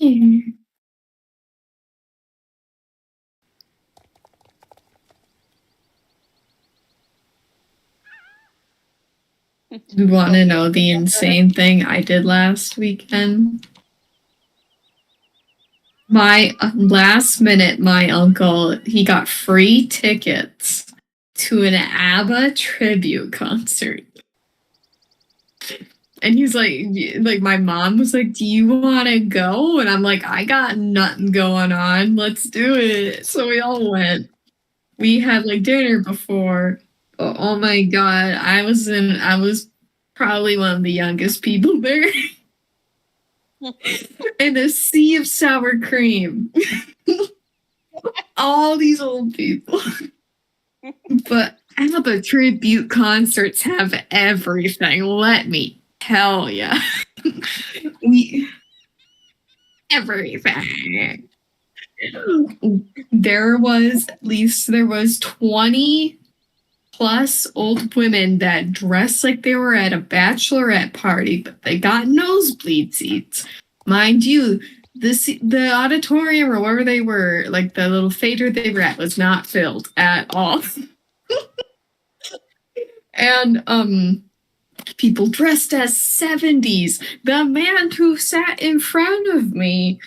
You want to know the insane thing I did last weekend? My last minute, my uncle, he got free tickets to an ABBA tribute concert. And he's like my mom was like, "Do you want to go?" And I'm like, "I got nothing going on. Let's do it." So we all went. We had like dinner before. Oh my god, I was probably one of the youngest people there. In a sea of sour cream. All these old people. But ABBA tribute concerts have everything, let me tell ya. Everything. There was 20 plus old women that dressed like they were at a bachelorette party, but they got nosebleed seats. Mind you, the auditorium or wherever they were, like the little theater they were at, was not filled at all. And people dressed as 70s. The man who sat in front of me,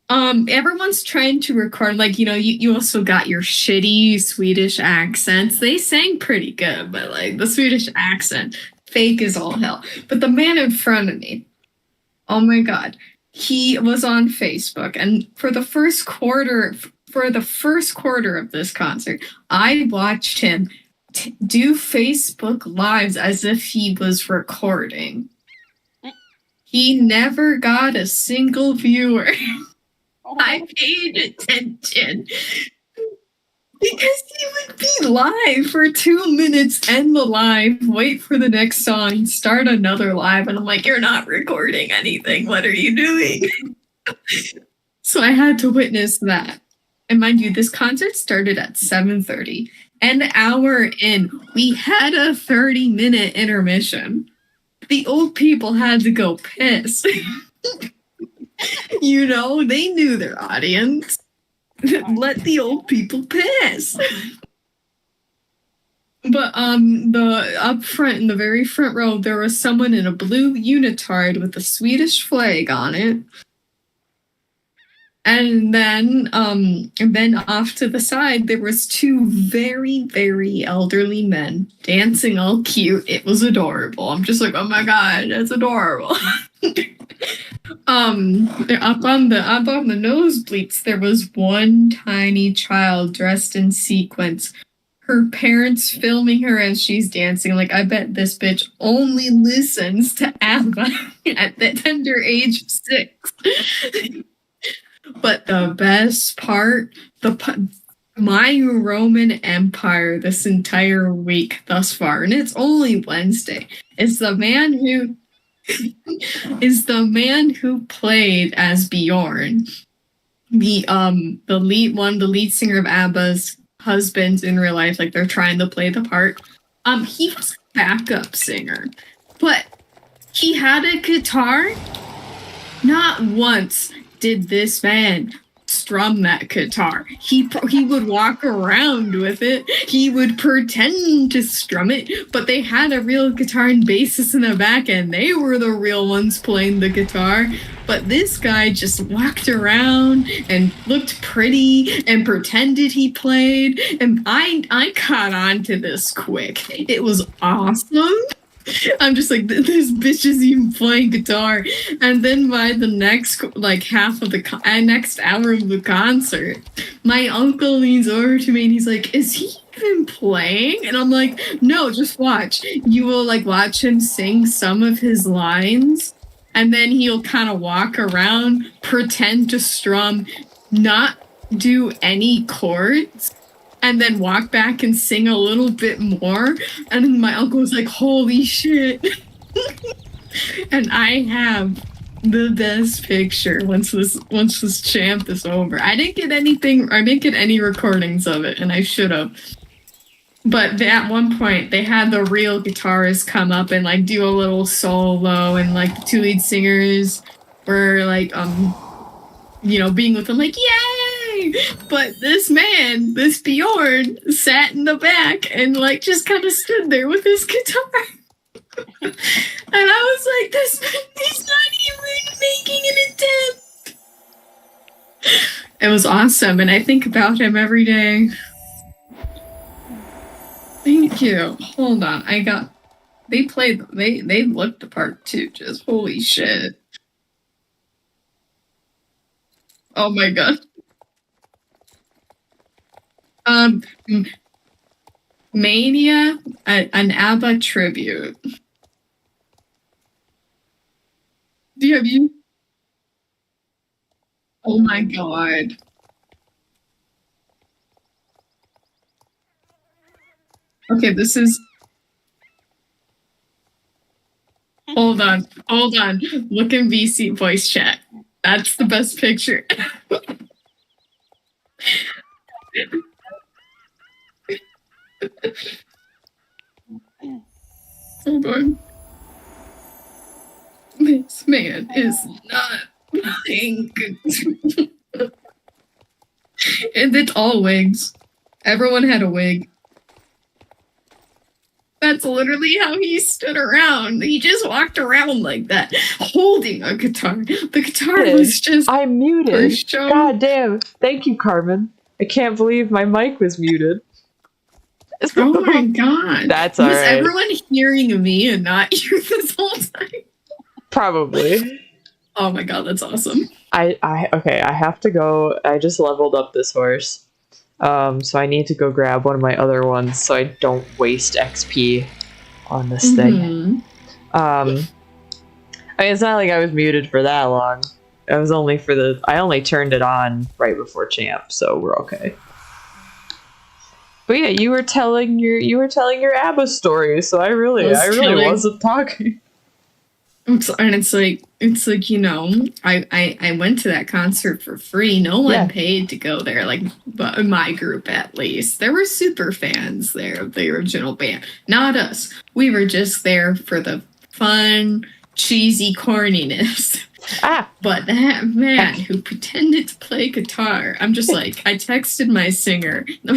everyone's trying to record, like, you also got your shitty Swedish accents. They sang pretty good, but like the Swedish accent, fake as all hell. But the man in front of me, oh my god, he was on Facebook, and for the first quarter of this concert, I watched him do Facebook Lives as if he was recording. He never got a single viewer. I paid attention because he would be live for 2 minutes, end the live, wait for the next song, start another live, and I'm like, "You're not recording anything. What are you doing?" So I had to witness that. And mind you, this concert started at 7:30. An hour in, we had a 30-minute intermission. The old people had to go piss. They knew their audience. Let the old people piss. But up front, in the very front row, there was someone in a blue unitard with a Swedish flag on it. And then off to the side, there was two very, very elderly men dancing all cute. It was adorable. I'm just like, oh my god, that's adorable. Up on the nosebleeds, there was one tiny child dressed in sequins. Her parents filming her as she's dancing. Like, I bet this bitch only listens to ABBA at the tender age of 6. But the best part, my Roman Empire this entire week thus far, and it's only Wednesday, is the man who played as Bjorn, the lead singer of ABBA's husbands in real life. Like, they're trying to play the part. He was a backup singer, but he had a guitar. Not once did this man strum that guitar. He would walk around with it. He would pretend to strum it, but they had a real guitar and bassist in the back, and they were the real ones playing the guitar. But this guy just walked around and looked pretty and pretended he played, and I caught on to this quick. It was awesome. I'm just like, this bitch is even playing guitar. And then by the next half of the next hour of the concert, my uncle leans over to me and he's like, "Is he even playing?" And I'm like, "No, just watch. You will watch him sing some of his lines, and then he'll kind of walk around, pretend to strum, not do any chords, and then walk back and sing a little bit more." And then my uncle was like, "Holy shit." And I have the best picture once this champ is over. I didn't get any recordings of it, and I should have. But at one point, they had the real guitarist come up and do a little solo, and the two lead singers were being with him like, yay! But this man, this Bjorn, sat in the back and like just kind of stood there with his guitar. And I was like, this man, he's not even making an attempt. It was awesome, and I think about him every day. Thank you. Hold on, they looked the part too. Just holy shit. Oh my god. Um, Mania, an ABBA tribute. Have you? Oh my god. Okay, this is. Hold on. Look in VC voice chat. That's the best picture. Hold on. This man is not playing. And it's all wigs. Everyone had a wig. That's literally how he stood around. He just walked around like that, holding a guitar. The guitar was just. I'm muted. Show. God damn. Thank you, Carmen. I can't believe my mic was muted. Oh my god. That's alright. Was everyone hearing me and not you this whole time? Probably. Oh my god, that's awesome. Okay, I have to go. I just leveled up this horse. So I need to go grab one of my other ones so I don't waste XP on this thing. I mean, it's not like I was muted for that long. It was only I only turned it on right before champ, so we're okay. But yeah, you were telling your ABBA story, so I really wasn't talking. And it's like I went to that concert for free. No one paid to go there, like, but in my group at least. There were super fans there of the original band. Not us. We were just there for the fun, cheesy corniness. But that man who pretended to play guitar, I'm just like, I texted my sister, and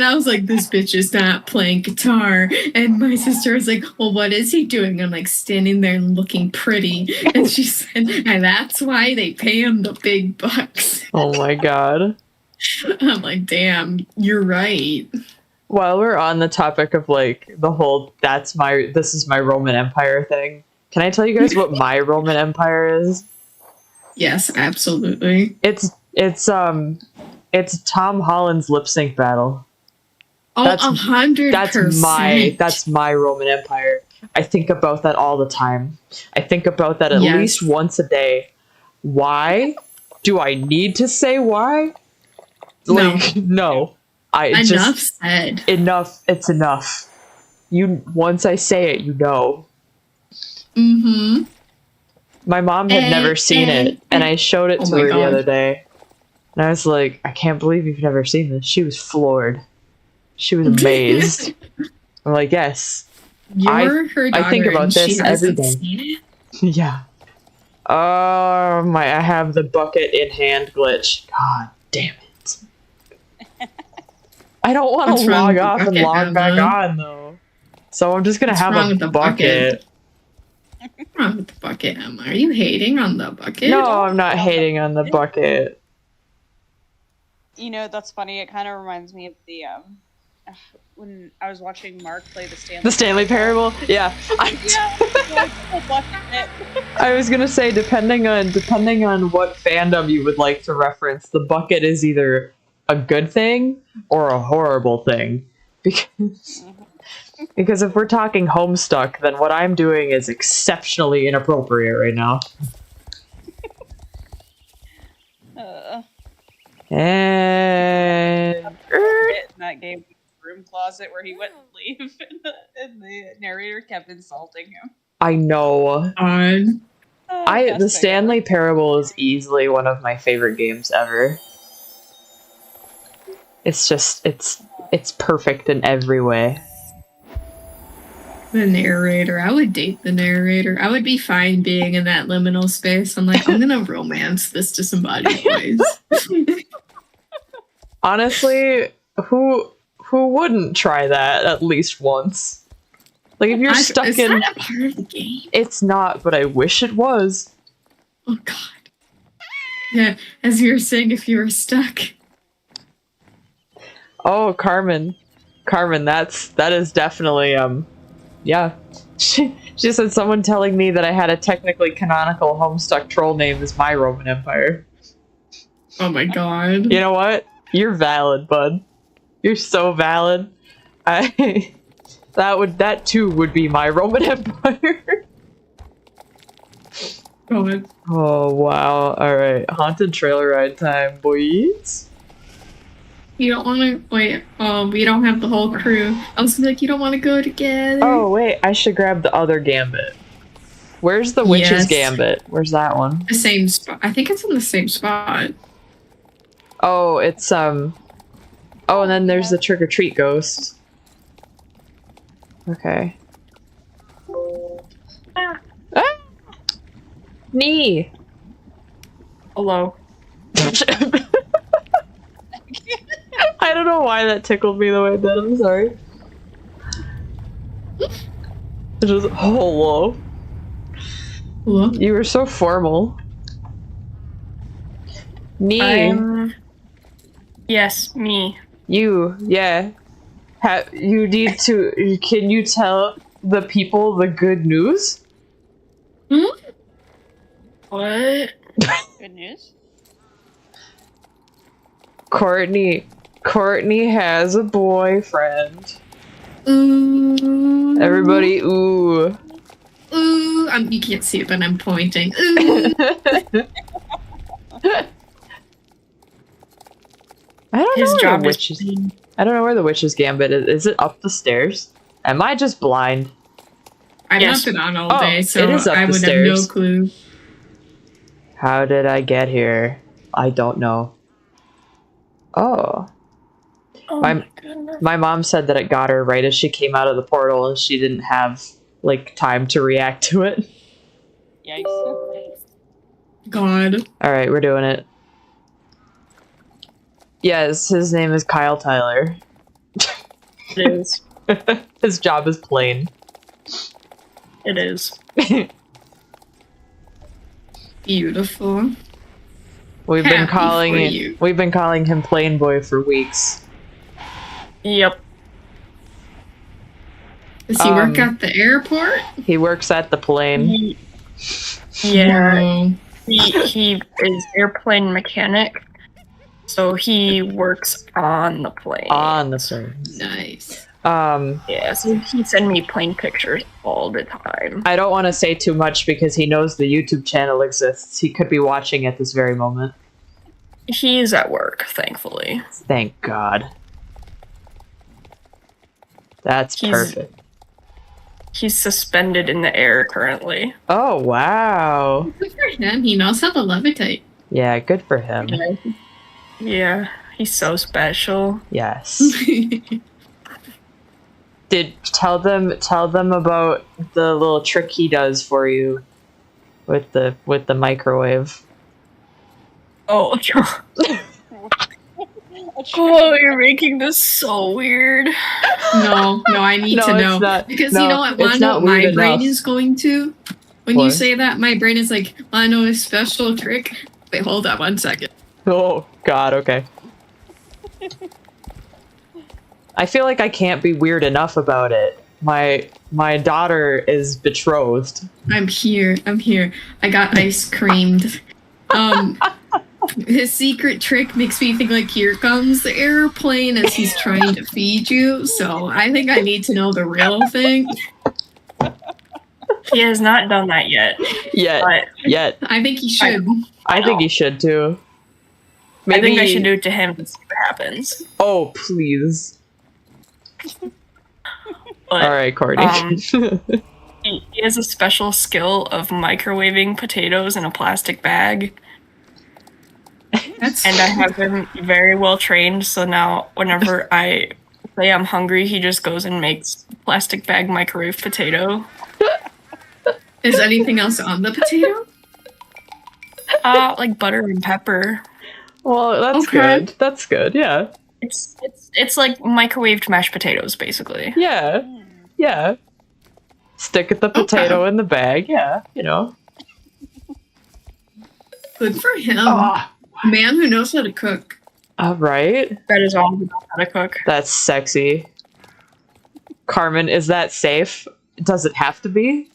I was like, this bitch is not playing guitar. And my sister was like, well, what is he doing? I'm like, standing there and looking pretty. And she said, and that's why they pay him the big bucks. Oh my god. I'm like, damn, you're right. While we're on the topic of like the whole this is my Roman Empire thing, can I tell you guys what my Roman Empire is? Yes, absolutely. It's Tom Holland's lip sync battle. Oh, 100%. That's my Roman Empire. I think about that all the time. I think about that at least once a day. Why? Do I need to say why? Like, no. Enough said. Enough. It's enough. Once I say it, you know. Mm-hmm. My mom had never seen it, and I showed it to her the other day. And I was like, I can't believe you've never seen this. She was floored. She was amazed. I'm like, yes. You're her daughter, I think about this every day. Seen it? Yeah. Oh my! I have the bucket in hand glitch. God damn it! I don't want to log off and log back on though. So I'm just gonna have a bucket. What's wrong with the bucket, Emma? Are you hating on the bucket? No, I'm not hating on the bucket. You know, that's funny. It kind of reminds me of the when I was watching Mark play the Stanley Parable. Yeah. I was gonna say, depending on what fandom you would like to reference, the bucket is either a good thing or a horrible thing, because if we're talking Homestuck, then what I'm doing is exceptionally inappropriate right now. And in that game room closet where he wouldn't leave, and the narrator kept insulting him. I know. The Stanley Parable is easily one of my favorite games ever. It's just it's perfect in every way. The narrator. I would date the narrator. I would be fine being in that liminal space. I'm like, I'm gonna romance this disembodied voice. Honestly, who wouldn't try that at least once? Like if you're stuck is in, that a part of the game? it's not, but I wish it was. Oh God. Yeah, as you were saying, if you were stuck. Oh, Carmen, that is definitely yeah. She said someone telling me that I had a technically canonical Homestuck troll name is my Roman Empire. Oh my God. You know what? You're valid, bud. You're so valid. That too would be my Roman Empire. God. Oh wow! All right, haunted trailer ride time, boys. You don't want to wait. We don't have the whole crew. I was like, you don't want to go together. Oh wait, I should grab the other gambit. Where's the witch's Yes. gambit? Where's that one? The same spot. I think it's in the same spot. Oh, it's Oh, and then there's the trick or treat ghost. Okay. Ah! Knee. Hello. I don't know why that tickled me the way it did. I'm sorry. It just hello. Hello? You were so formal. Knee. Yes, me. You, yeah. You need to. Can you tell the people the good news? What? Good news. Courtney has a boyfriend. Ooh. Everybody, ooh. Ooh. You can't see it, but I'm pointing. Ooh. I don't His know where job the is witch's. I don't know where the witch's gambit is. Is it up the stairs? Am I just blind? I've Yes. not been on all Oh, day, so it is up I the would have no stairs. clue. How did I get here? I don't know. Oh. Oh My- my goodness. My mom said that it got her right as she came out of the portal and she didn't have, like, time to react to it. Yikes. God. Alright, we're doing it. Yes, his name is Kyle Tyler. It is. His job is plain. It is. Beautiful. We've been Happy for you. calling him Plain Boy for weeks. Yep. Does he work at the airport? He works at the plane. Yeah. No. He is airplane mechanic. So he works on the plane. On the plane. Nice. Yeah, so he send me plane pictures all the time. I don't want to say too much because he knows the YouTube channel exists. He could be watching at this very moment. He's at work, thankfully. Thank God. That's He's- perfect. He's suspended in the air currently. Oh, wow. Good for him. He knows how to levitate. Yeah, good for him. Yeah, he's so special. Yes. Tell them about the little trick he does for you with the microwave. Oh, oh, you're making this so weird. No, I need No, to it's know. not. Because No, you know what? it's Want to know not what my weird brain enough. is going to? When you What? say that, my brain is like, I know a special trick. Wait, hold on 1 second. Oh God, okay. I feel like I can't be weird enough about it. My daughter is betrothed. I'm here. I got ice creamed. His secret trick makes me think like here comes the airplane as he's trying to feed you. So I think I need to know the real thing. He has not done that yet. But Yet. I think he should. I think he should too. I think I should do it to him to see what happens. Oh, please. But All right, Courtney. he has a special skill of microwaving potatoes in a plastic bag. That's And I have him very well trained, so now whenever I say I'm hungry, he just goes and makes plastic bag microwave potato. Is anything else on the potato? Like butter and pepper. Well, that's Okay. good. That's good. Yeah. It's like microwaved mashed potatoes, basically. Yeah. Mm. Yeah. Stick the potato in the bag. Yeah. You know. Good for him. Ah. Man who knows how to cook. All right. That is all about how to cook. That's sexy. Carmen, is that safe? Does it have to be?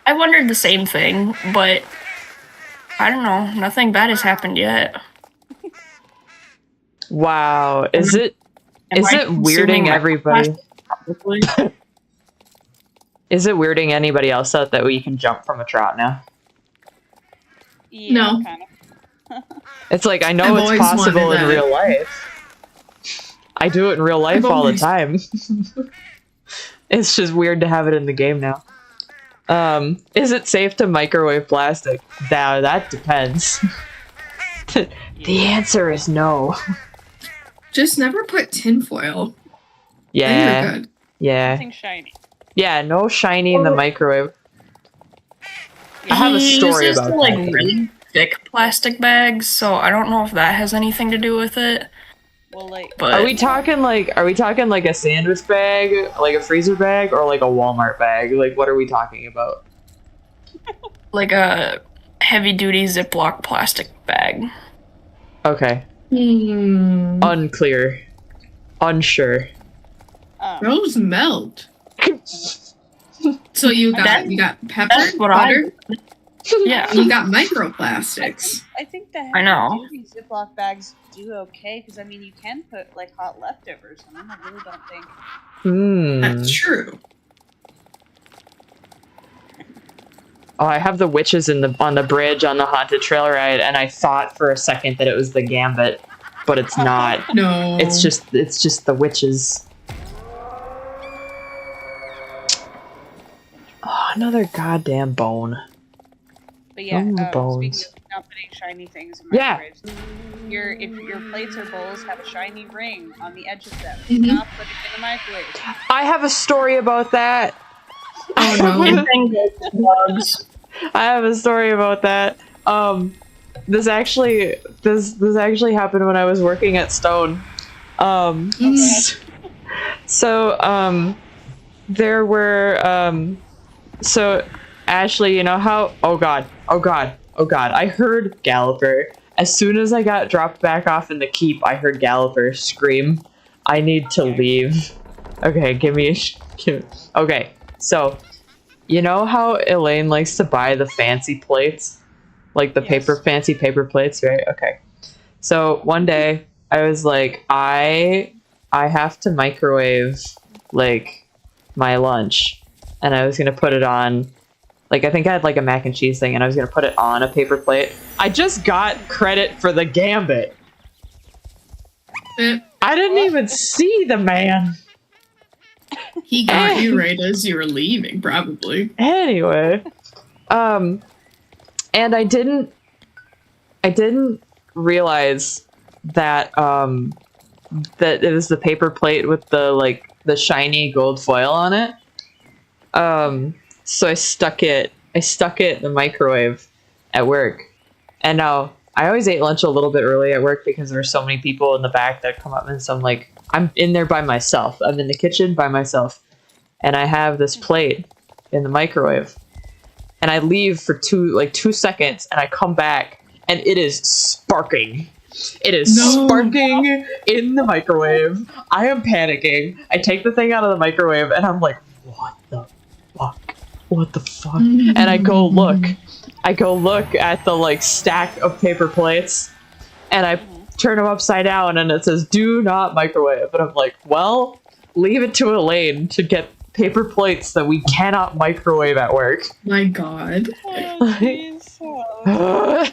I wondered the same thing, but I don't know. Nothing bad has happened yet. Wow. Is it Am I weirding consuming everybody? Probably. Is it weirding anybody else out that we can jump from a trout now? Yeah, No. kind of. It's like I know I've it's always possible wanted in that. real life. I do it in real life I've all the always- time. It's just weird to have it in the game now. Is it safe to microwave plastic? Now that depends. The answer is no. Just never put tinfoil. Then Yeah, you're good. yeah, Something shiny. yeah. No shiny in the microwave. I have a He story uses about like that. really thick plastic bags, so I don't know if that has anything to do with it. Well, like, But Are we talking like a sandwich bag, like a freezer bag, or like a Walmart bag? Like what are we talking about? like a heavy duty Ziploc plastic bag. Okay, unclear, unsure. Those melt. So you got pepper, That's what butter, Yeah. and you got microplastics. I think the I know. heavy Ziploc bags do okay because I mean you can put like hot leftovers in them. I really don't think. That's true. Oh, I have the witches on the bridge on the haunted trail ride, and I thought for a second that it was the Gambit, but it's not. No. It's just the witches. Oh, another goddamn bone. But yeah, bones. speaking of not putting shiny things in Yeah. microwaves, if your plates or bowls have a shiny ring on the edge of them, Mhm. do not put it in the microwave. I have a story about that. Oh no. And things like bugs. I have a story about that. This actually happened when I was working at Stone. There were so Ashley, you know how oh god, I heard Galloper. As soon as I got dropped back off in the keep, I heard Galloper scream, "I need to leave." Okay, okay, so you know how Elaine likes to buy the fancy plates? Like the Yes. fancy paper plates, right? Okay. So one day I was like, I have to microwave like my lunch, and I was gonna put it on, like I think I had like a mac and cheese thing, and I was gonna put it on a paper plate. I just got credit for the Gambit. I didn't even see the man. He got you right as you were leaving, probably. Anyway, and I didn't realize that that it was the paper plate with the shiny gold foil on it. So I stuck it in the microwave at work. And now I always ate lunch a little bit early at work because there were so many people in the back that come up, and so I'm in there by myself. I'm in the kitchen by myself, and I have this plate in the microwave. And I leave for 2 seconds, and I come back, and it is sparking. It is No. sparking in the microwave. I am panicking. I take the thing out of the microwave, and I'm like, what the fuck? What the fuck? And I go look. I go look at the stack of paper plates, and I turn them upside down, and it says, "Do not microwave." And I'm like, well, leave it to Elaine to get paper plates that we cannot microwave at work. My god. Oh, jeez. Oh.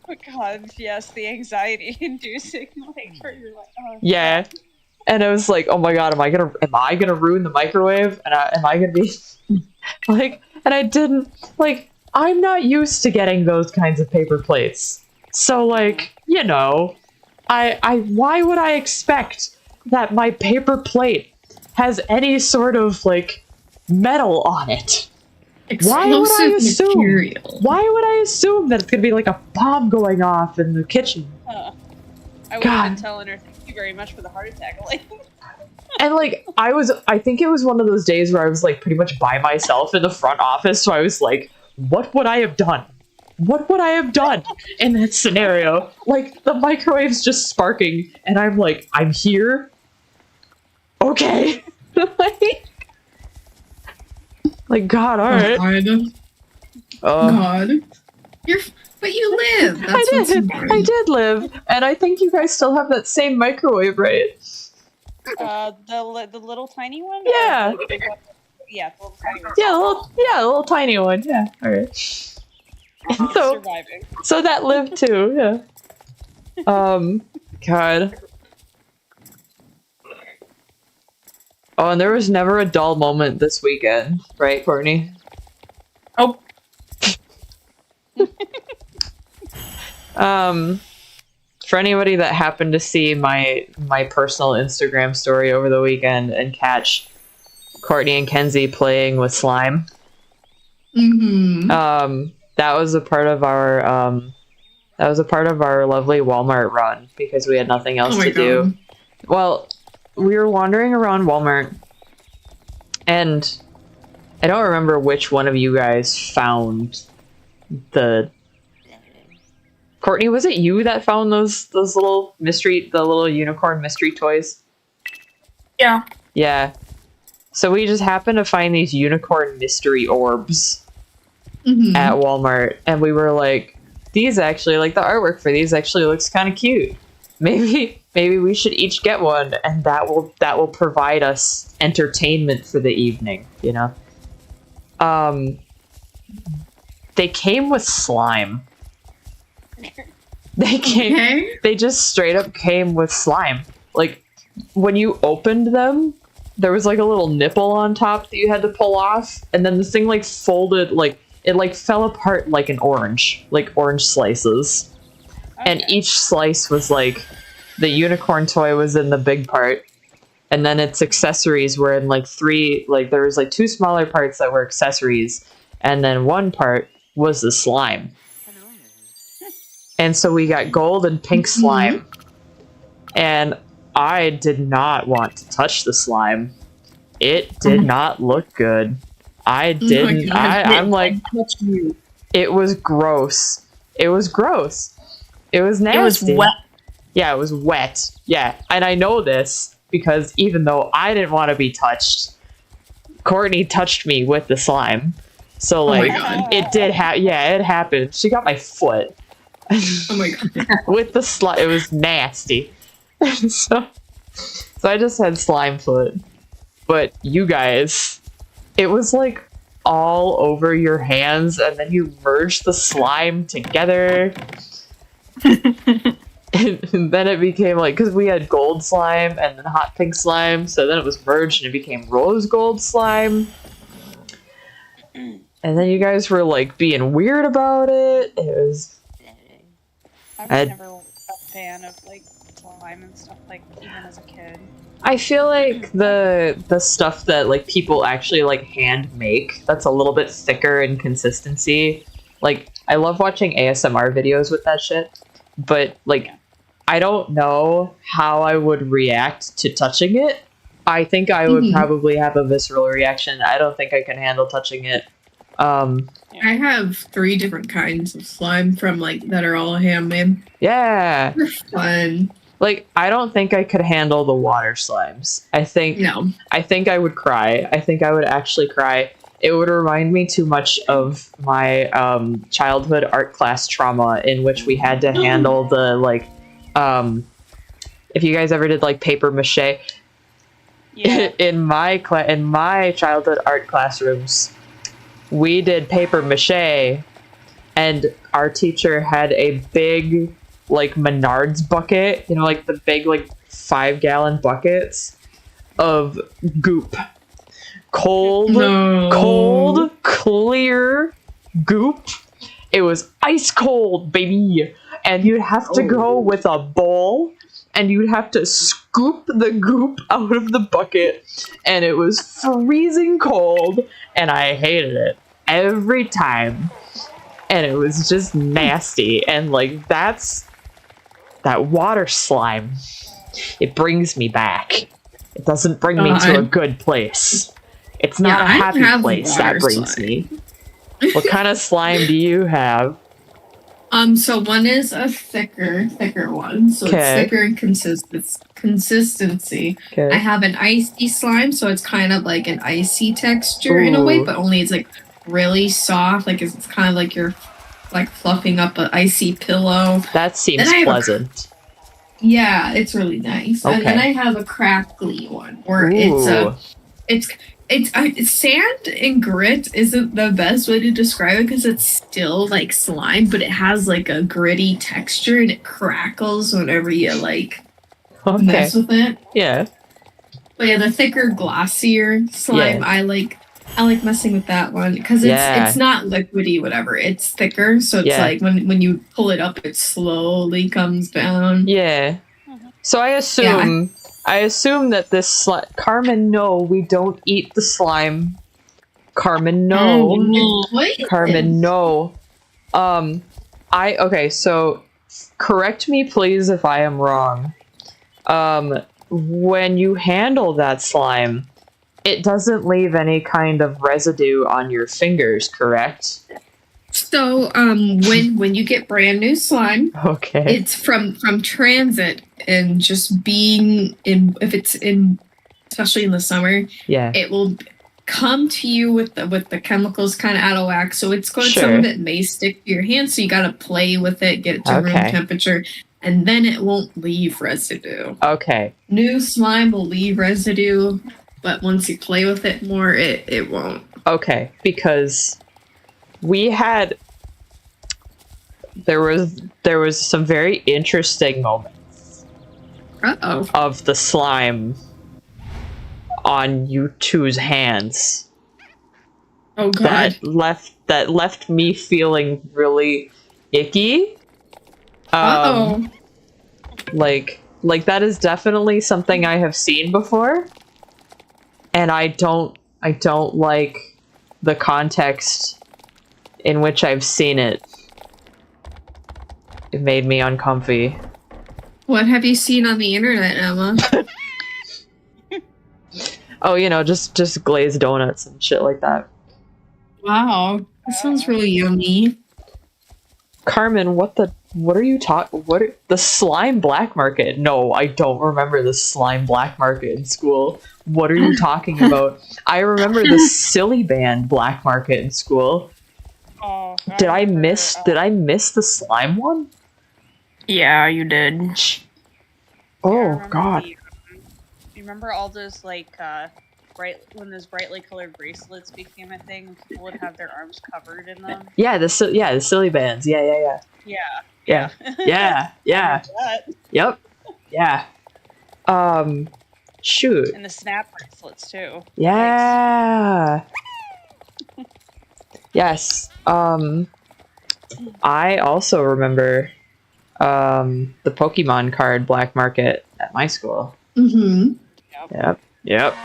Oh, God, yes, the anxiety-inducing, where you're like, oh, Yeah. And I was like, oh my god, am I gonna ruin the microwave? And am I gonna be and I didn't, I'm not used to getting those kinds of paper plates. So why would I expect that my paper plate has any sort of like metal on it. Why would I Explosive assume? material. Why would I assume that it's gonna be like a bomb going off in the kitchen? I would have God. been telling her, thank you very much for the heart attack. Like, And like I think it was one of those days where I was like pretty much by myself in the front office, so I was like, what would I have done? What would I have done in that scenario? Like the microwave's just sparking and I'm like, I'm here. Okay. like God, alright. God. But you live. That's what's important. I did live, and I think you guys still have that same microwave, right? the little tiny one? Yeah. Or the big one? Yeah, the little tiny one. The little tiny one. Yeah. All right. So, Surviving. so that lived too. Yeah. God. Oh, and there was never a dull moment this weekend, right, Courtney? Oh, For anybody that happened to see my personal Instagram story over the weekend and catch Courtney and Kenzie playing with slime, Mm-hmm. that was a part of our lovely Walmart run because we had nothing else to do. Well, we were wandering around Walmart, and I don't remember which one of you guys found the. Courtney, was it you that found those little the little unicorn mystery toys? yeah. Yeah. So we just happened to find these unicorn mystery orbs Mm-hmm. at Walmart, and we were like, these actually, like the artwork for these actually looks kind of cute. Maybe we should each get one, and that will provide us entertainment for the evening, you know? They came with slime. They just straight up came with slime. Like, when you opened them, there was like a little nipple on top that you had to pull off, and then this thing like folded, like it like fell apart like an orange, like orange slices. And each slice was like, the unicorn toy was in the big part, and then its accessories were in like three, like there was like two smaller parts that were accessories, and then one part was the slime. And so we got gold and pink slime. And I did not want to touch the slime. It did not look good. I didn't. I'm like, it was gross. It was gross. It was nasty. It was wet. Yeah, it was wet. Yeah, and I know this because even though I didn't want to be touched, Courtney touched me with the slime. So like, it did yeah, it happened. She got my foot. Oh my god. With the slime, it was nasty. so I just had slime foot. But you guys, it was like all over your hands, and then you merged the slime together. And then it became like, because we had gold slime and then hot pink slime, so then it was merged and it became rose gold slime. And then you guys were like being weird about it. It was. I was never a fan of like slime and stuff, like even as a kid. I feel like the stuff that like people actually like hand make, that's a little bit thicker in consistency. Like, I love watching ASMR videos with that shit, but like, I don't know how I would react to touching it. I think I would probably have a visceral reaction. I don't think I can handle touching it. I have 3 different kinds of slime from like that are all handmade. Yeah. They're fun. Like, I don't think I could handle the water slimes. I think I would cry. I think I would actually cry. It would remind me too much of my childhood art class trauma, in which we had to handle the like, if you guys ever did like paper mache. Yeah. In my childhood art classrooms, we did paper mache, and our teacher had a big like Menards bucket, you know, like the big like 5-gallon buckets of goop. Cold, clear goop. It was ice cold, baby. and you'd have to go with a bowl, and you'd have to scoop the goop out of the bucket, and it was freezing cold, and I hated it every time, and it was just nasty, and like that water slime, it brings me back. It doesn't bring me to a good place. It's not a happy place that brings me. What kind of slime do you have? So one is a thicker one. So it's thicker in consistency. Okay. I have an icy slime, so it's kind of like an icy texture in a way, but only it's like really soft. Like it's kind of like you're like fluffing up an icy pillow. That seems pleasant. Yeah, it's really nice. Okay. And then I have a crackly one where it's sand and grit isn't the best way to describe it because it's still like slime, but it has like a gritty texture and it crackles whenever you like mess with it. Yeah. But yeah, the thicker, glossier slime, I like messing with that one because it's not liquidy, whatever. It's thicker, so it's like when you pull it up, it slowly comes down. Yeah. So I assume that this Carmen, no, we don't eat the slime. Carmen, no. Carmen, no. So correct me please if I am wrong. When you handle that slime, it doesn't leave any kind of residue on your fingers, correct? So, when you get brand new slime, it's from transit and just being in, if it's in, especially in the summer, it will come to you with the chemicals kind of out of whack. So it's going, some of it may stick to your hand, so you got to play with it, get it to room temperature, and then it won't leave residue. Okay. New slime will leave residue, but once you play with it more, it won't. Okay, because we had there was some very interesting moments of the slime on you two's hands. Oh god. That left me feeling really icky. Like that is definitely something I have seen before. And I don't like the context in which I've seen it. It made me uncomfy. What have you seen on the internet, Emma? Oh, just glazed donuts and shit like that. Wow, that sounds really yummy. Carmen, what are you talking? The slime black market? No, I don't remember the slime black market in school. What are you talking about? I remember the silly band black market in school. Oh, did I miss the slime one? Yeah, you did. Oh god. You remember all those when those brightly colored bracelets became a thing, people would have their arms covered in them? Yeah, the silly bands. Yeah. Yep. Yeah. Shoot. And the snap bracelets too. Yeah. Yes. I also remember the Pokemon card black market at my school. Mm-hmm. Yep.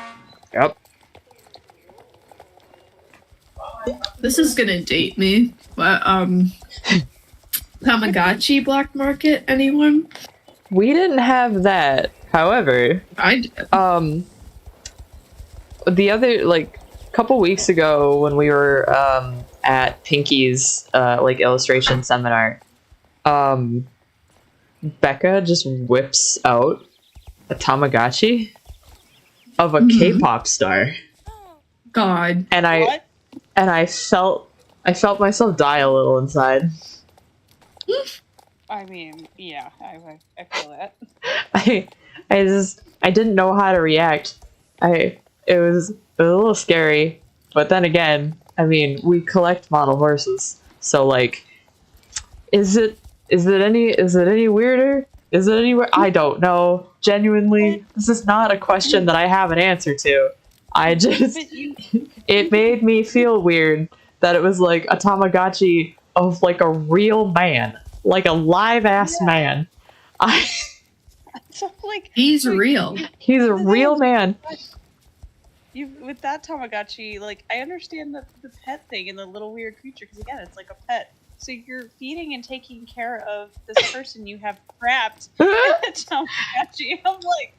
This is gonna date me, but Tamagotchi black market, anyone? We didn't have that. However, the other couple weeks ago when we were at Pinky's illustration seminar, Becca just whips out a Tamagotchi of a K-pop star. God. And I felt myself die a little inside. I mean, yeah, I feel that. I didn't know how to react. It was a little scary, but then again, I mean, we collect model horses, so is it any weirder? Is it anywhere? I don't know. Genuinely, this is not a question that I have an answer to. It made me feel weird that it was like a Tamagotchi of a real man. like a live ass man. So like He's real. He's a real man. you with that Tamagotchi, like I understand the pet thing and the little weird creature because again, it's like a pet. So you're feeding and taking care of this person you have trapped in a Tamagotchi. I'm like,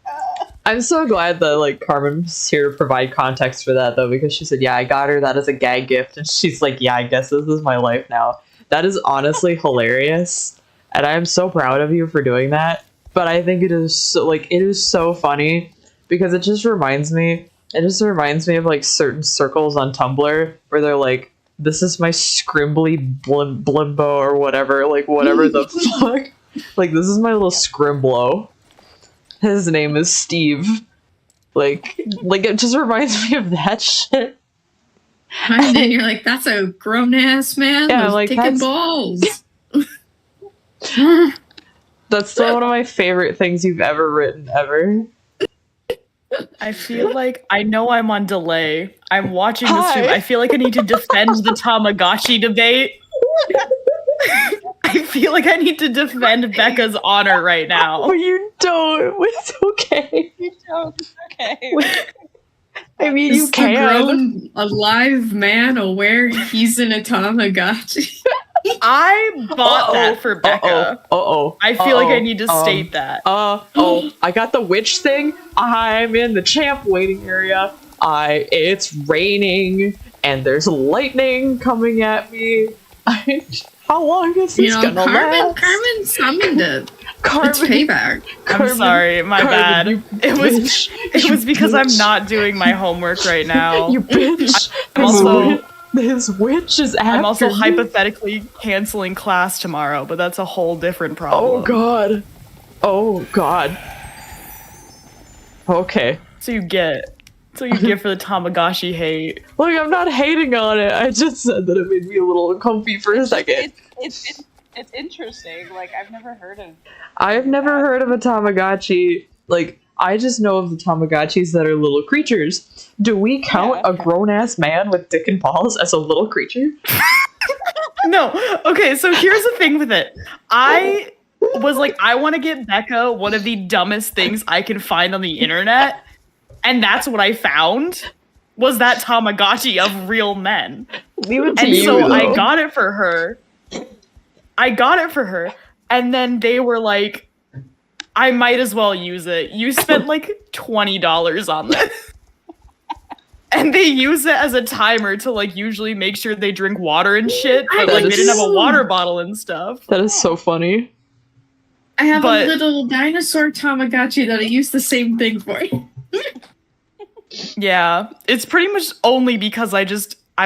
I'm so glad that like Carmen's here to provide context for that though, because she said, "Yeah, I got her that as a gag gift," and she's like, "Yeah, I guess this is my life now." That is honestly hilarious, and I am so proud of you for doing that. But I think it is so funny because it just reminds me. It just reminds me of like certain circles on Tumblr where they're like, "This is my scrimbly blimbo or whatever," like whatever the fuck. Like, this is my little scrimblo. His name is Steve. Like it just reminds me of that shit. And then you're like, that's a grown ass man. Yeah, Those like, kicking that's- balls. That's still one of my favorite things you've ever written ever. I feel like I know I'm on delay. I'm watching this Hi. stream. I feel like I need to defend the Tamagotchi debate. I feel like I need to defend Becca's honor right now. Oh, you don't. It's okay. okay. I mean, Is you the can. grown alive man aware he's in a Tamagotchi? I bought that for Becca. Uh-oh. I feel like I need to state that. I got the witch thing. I'm in the champ waiting area. It's raining and there's lightning coming at me. How long is this gonna last? Carmen summoned it. Carmen, It's payback. I'm sorry, my bad. you It was because I'm not doing my homework right now. You bitch. I'm also This witch is after I'm also me. hypothetically canceling class tomorrow, but that's a whole different problem. Oh god. Okay. So you get for the Tamagotchi hate. Look, I'm not hating on it. I just said that it made me a little uncomfy for a second. It's interesting. Like I've never heard of. I've never heard of a Tamagotchi. Like, I just know of the Tamagotchis that are little creatures. Do we count Yeah. a grown-ass man with dick and balls as a little creature? No. Okay, so here's the thing with it. I was like, I want to get Becca one of the dumbest things I can find on the internet. And that's what I found. Was that Tamagotchi of real men. Leave it to And you, so though. I got it for her. And then they were like, I might as well use it. You spent like $20 on this. And they use it as a timer to like usually make sure they drink water and shit, but like they didn't have a water bottle and stuff. That is so funny. I have But- a little dinosaur Tamagotchi that I use the same thing for. Yeah, it's pretty much only because I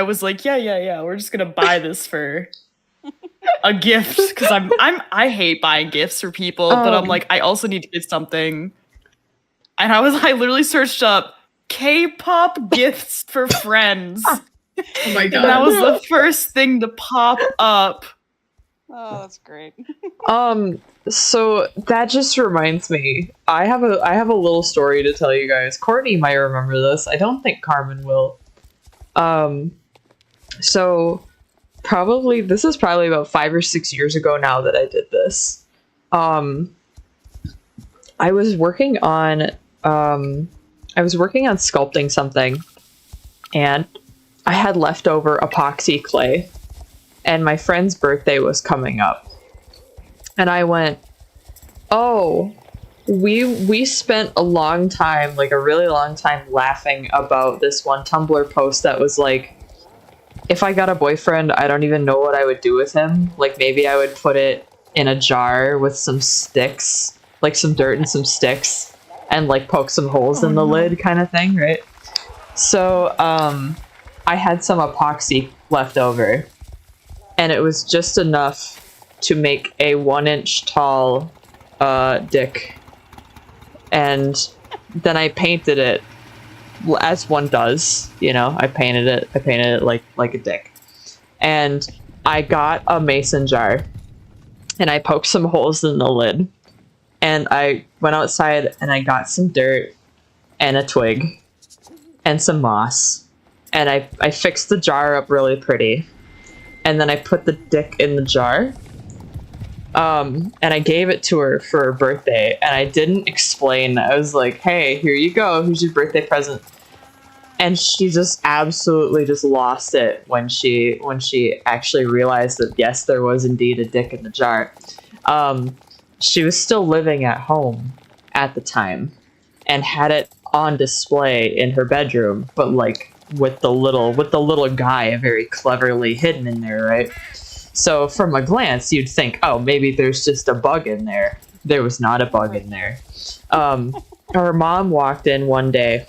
was like, yeah, we're just gonna buy this for a gift because I hate buying gifts for people, but I'm like, I also need to get something. And I literally searched up K-pop gifts for friends. Oh my And that god. was the first thing to pop up. Oh, that's great. So that just reminds me. I have a little story to tell you guys. Courtney might remember this. I don't think Carmen will. So this is probably about 5 or 6 years ago now that I did this. I was working on sculpting something, and I had leftover epoxy clay, and my friend's birthday was coming up. And I went, oh, we spent a long time, like a really long time, laughing about this one Tumblr post that was like, if I got a boyfriend, I don't even know what I would do with him. Like, maybe I would put it in a jar with some sticks, like some dirt and some sticks, and like poke some holes in the lid kind of thing, right? So, I had some epoxy left over, and it was just enough to make a 1-inch tall dick. And then I painted it as one does, you know. I painted it like a dick. And I got a mason jar and I poked some holes in the lid. And I went outside and I got some dirt and a twig and some moss. And I fixed the jar up really pretty. And then I put the dick in the jar. And I gave it to her for her birthday, and I didn't explain. I was like, hey, here you go, here's your birthday present. And she just absolutely just lost it when she actually realized that yes, there was indeed a dick in the jar. She was still living at home at the time and had it on display in her bedroom, but like with the little guy very cleverly hidden in there, right? So from a glance, you'd think, oh, maybe there's just a bug in there. There was not a bug in there. Her mom walked in one day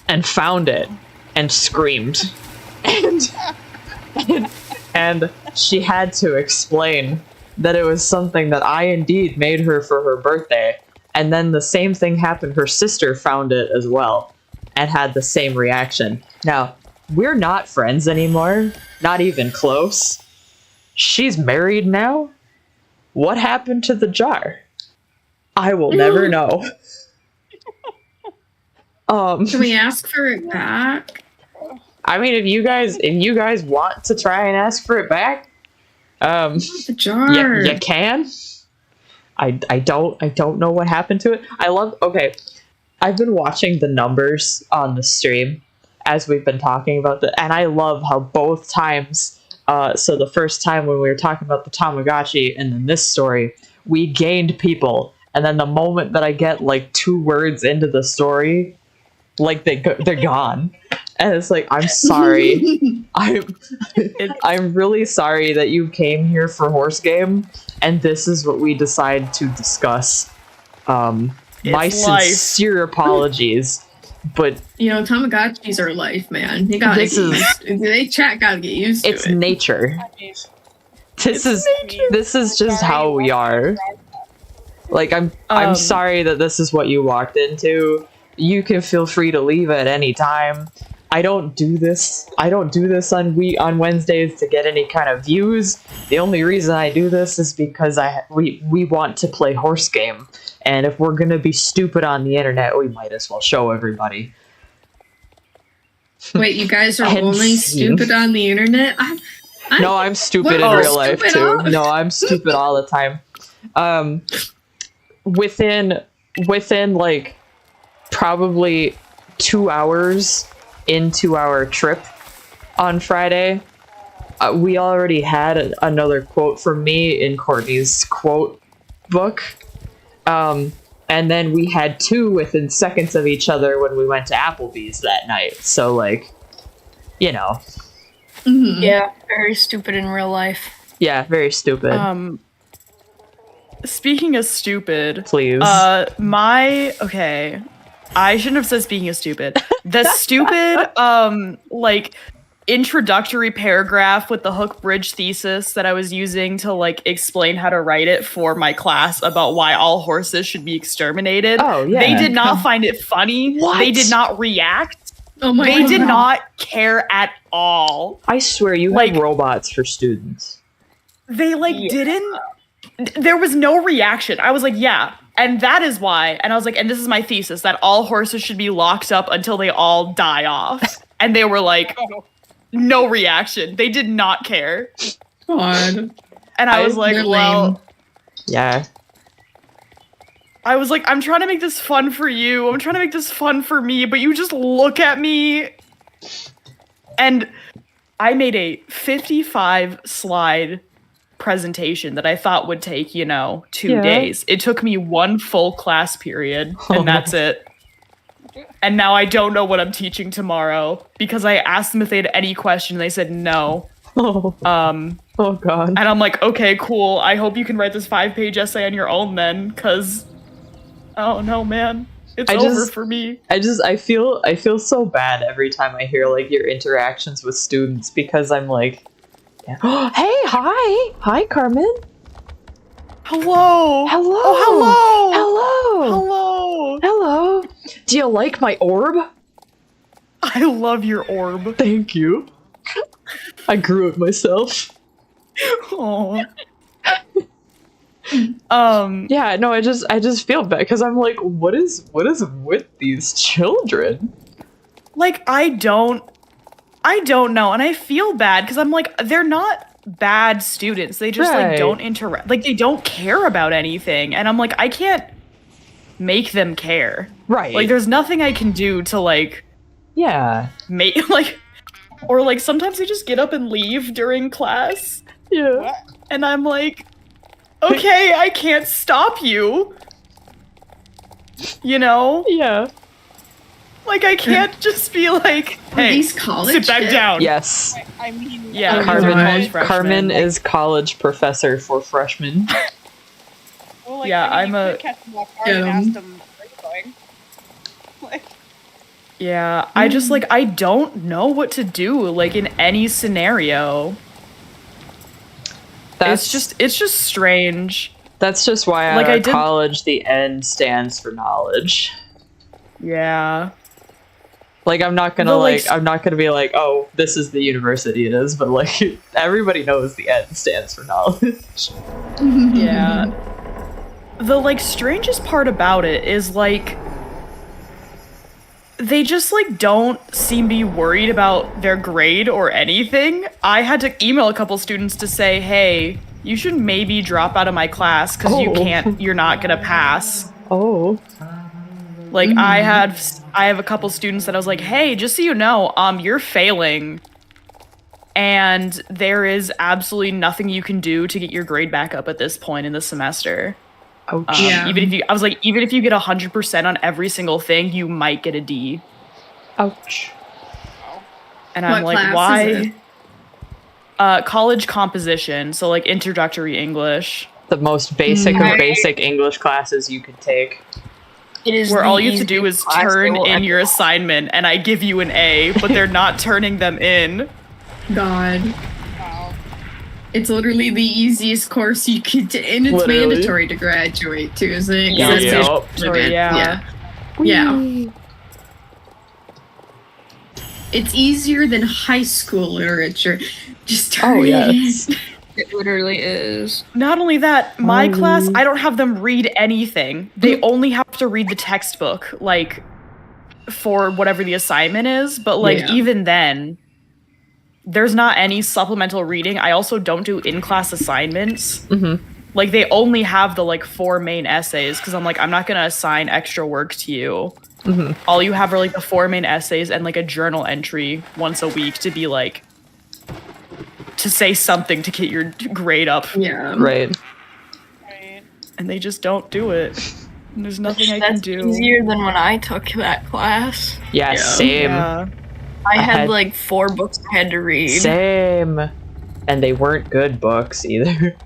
and found it and screamed. And she had to explain that it was something that I indeed made her for her birthday. And then the same thing happened. Her sister found it as well and had the same reaction. Now, we're not friends anymore. Not even close. She's married now. What happened to the jar? I will never know. Can we ask for it back? I mean, if you guys want to try and ask for it back, The jar. you can. I don't know what happened to it. Okay, I've been watching the numbers on the stream as we've been talking about and I love how both times, so the first time when we were talking about the Tamagotchi and then this story, we gained people, and then the moment that I get like 2 words into the story, like they're gone. And it's like, I'm sorry. I'm really sorry that you came here for horse game, and this is what we decide to discuss. My life. sincere apologies, but You know, Tamagotchis are life, man. You gotta This get is- used. They gotta get used to it's it. nature. This is just how we are. Like, I'm Um, sorry that this is what you walked into. You can feel free to leave at any time. I don't do this on Wednesdays to get any kind of views. The only reason I do this is because we want to play horse game, and if we're gonna be stupid on the internet, we might as well show everybody. Wait, you guys are And only scene. stupid on the internet? No, I'm stupid in What are real life stupid too. on? No, I'm stupid all the time. Within like probably 2 hours into our trip on Friday, we already had another quote from me in Courtney's quote book. And then we had 2 within seconds of each other when we went to Applebee's that night. So, like, you know, Mhm. Yeah, very stupid in real life. yeah, very stupid. Speaking of stupid, Please. okay, I shouldn't have said speaking of stupid. The stupid, like, introductory paragraph with the hook bridge thesis that I was using to, like, explain how to write it for my class about why all horses should be exterminated. Oh, yeah. They did not find it funny. What? They did not react. Oh my They god. did not care at all. I swear you like- have robots for students. They didn't. There was no reaction. I was like, yeah, and that is why. And I was like, and this is my thesis, that all horses should be locked up until they all die off. And they were like, no reaction. They did not care. God. And I was like, They're well, lame. Yeah. I was like, I'm trying to make this fun for you. I'm trying to make this fun for me, but you just look at me. And I made a 55 slide presentation that I thought would take, 2 days. It took me 1 full class period, and that's it. And now I don't know what I'm teaching tomorrow because I asked them if they had any question, and they said no. Oh, oh god. And I'm like, okay, cool. I hope you can write this 5-page essay on your own then, because oh no, man. It's over for me. I feel so bad every time I hear like your interactions with students because I'm like, hey, hi, Carmen. Hello. Hello. Oh, hello. Hello. Hello. Hello. Do you like my orb? I love your orb. Thank you. I grew it myself. Oh. Yeah, no, I just feel bad because I'm like, what is with these children? Like, I don't know, and I feel bad because I'm like, they're not bad students. They just Right. like don't interact. Like they don't care about anything. And I'm like, I can't make them care. Right. Like there's nothing I can do to like yeah. make like or like sometimes they just get up and leave during class. Yeah. And I'm like, okay, I can't stop you. You know? Yeah. Like I can't just be like, Are hey, these college sit back kids? down. Yes. I mean, Yeah, Oh, Carmen, right. college freshman. Carmen is college professor for freshmen. well, like, Yeah, I mean, I'm you a- could catch them off guard Get and 'em. ask them where you're going. Like, Yeah, I just like I don't know what to do like in any scenario. That's It's just strange. that's just why Like, at I our did- college the N stands for knowledge. Yeah. Like I'm not gonna But, like, I'm not gonna be like, oh, this is the university it is, but like everybody knows the N stands for knowledge. Yeah. The like strangest part about it is like they just like don't seem to be worried about their grade or anything. I had to email a couple students to say, "Hey, you should maybe drop out of my class cuz Oh. you're not going to pass." Oh. Like I have a couple students that I was like, "Hey, just so you know, you're failing." And there is absolutely nothing you can do to get your grade back up at this point in the semester. Ouch. Yeah. Even if you get 100% on every single thing, you might get a D. Ouch. And I'm What like, class why? is it? College composition, so like introductory English, The most basic of Right. basic English classes you could take. It is where the all you have to do easiest is class turn they will in ever your have. assignment, and I give you an A, but they're not turning them in. God. wow. It's literally the easiest course you could do, and it's Literally. mandatory to graduate too, isn't it? 'Cause Yeah. that's Yep. the Sorry, event. yeah. Yeah. It's easier than high school literature. Just turn Oh it yes. in. It literally is. Not only that, my Oh. class, I don't have them read anything. They only have to read the textbook, like, for whatever the assignment is. But, like, Yeah. even then, there's not any supplemental reading. I also don't do in-class assignments. Mhm. Like, they only have the, like, 4 main essays, because I'm like, I'm not going to assign extra work to you. Mhm. All you have are, like, the 4 main essays and, like, a journal entry once a week to be, like, to say something to get your grade up. Yeah. Right. Right. And they just don't do it. And there's nothing I can That's do. easier than when I took that class. Yeah, Yeah. same. Yeah. I I had had- like 4 books I had to read. Same. And they weren't good books either.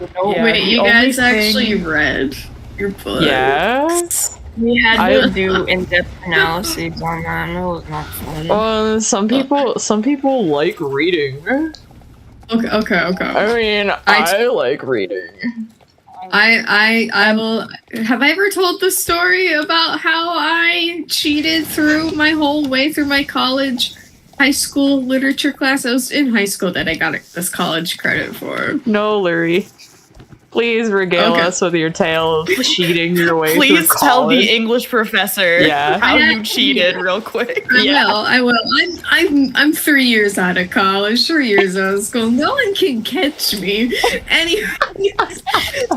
Nope. Yeah, Wait, the you only guys thing- actually read your book? Yeah. We had I- to do in-depth analyses on that, and it was not fun. Some people like reading. Okay. I mean, I- I like reading. I will. Have I ever told the story about how I cheated through my whole way through my college, high school literature class? I was in high school that I got this college credit for. No, Lurie. Please regale Okay. us with your tale of cheating your way through Please tell college. the English professor Yeah. how I you had- cheated real quick. I will. I'm 3 years out of college, 3 years out of school. No one can catch me. Anyway,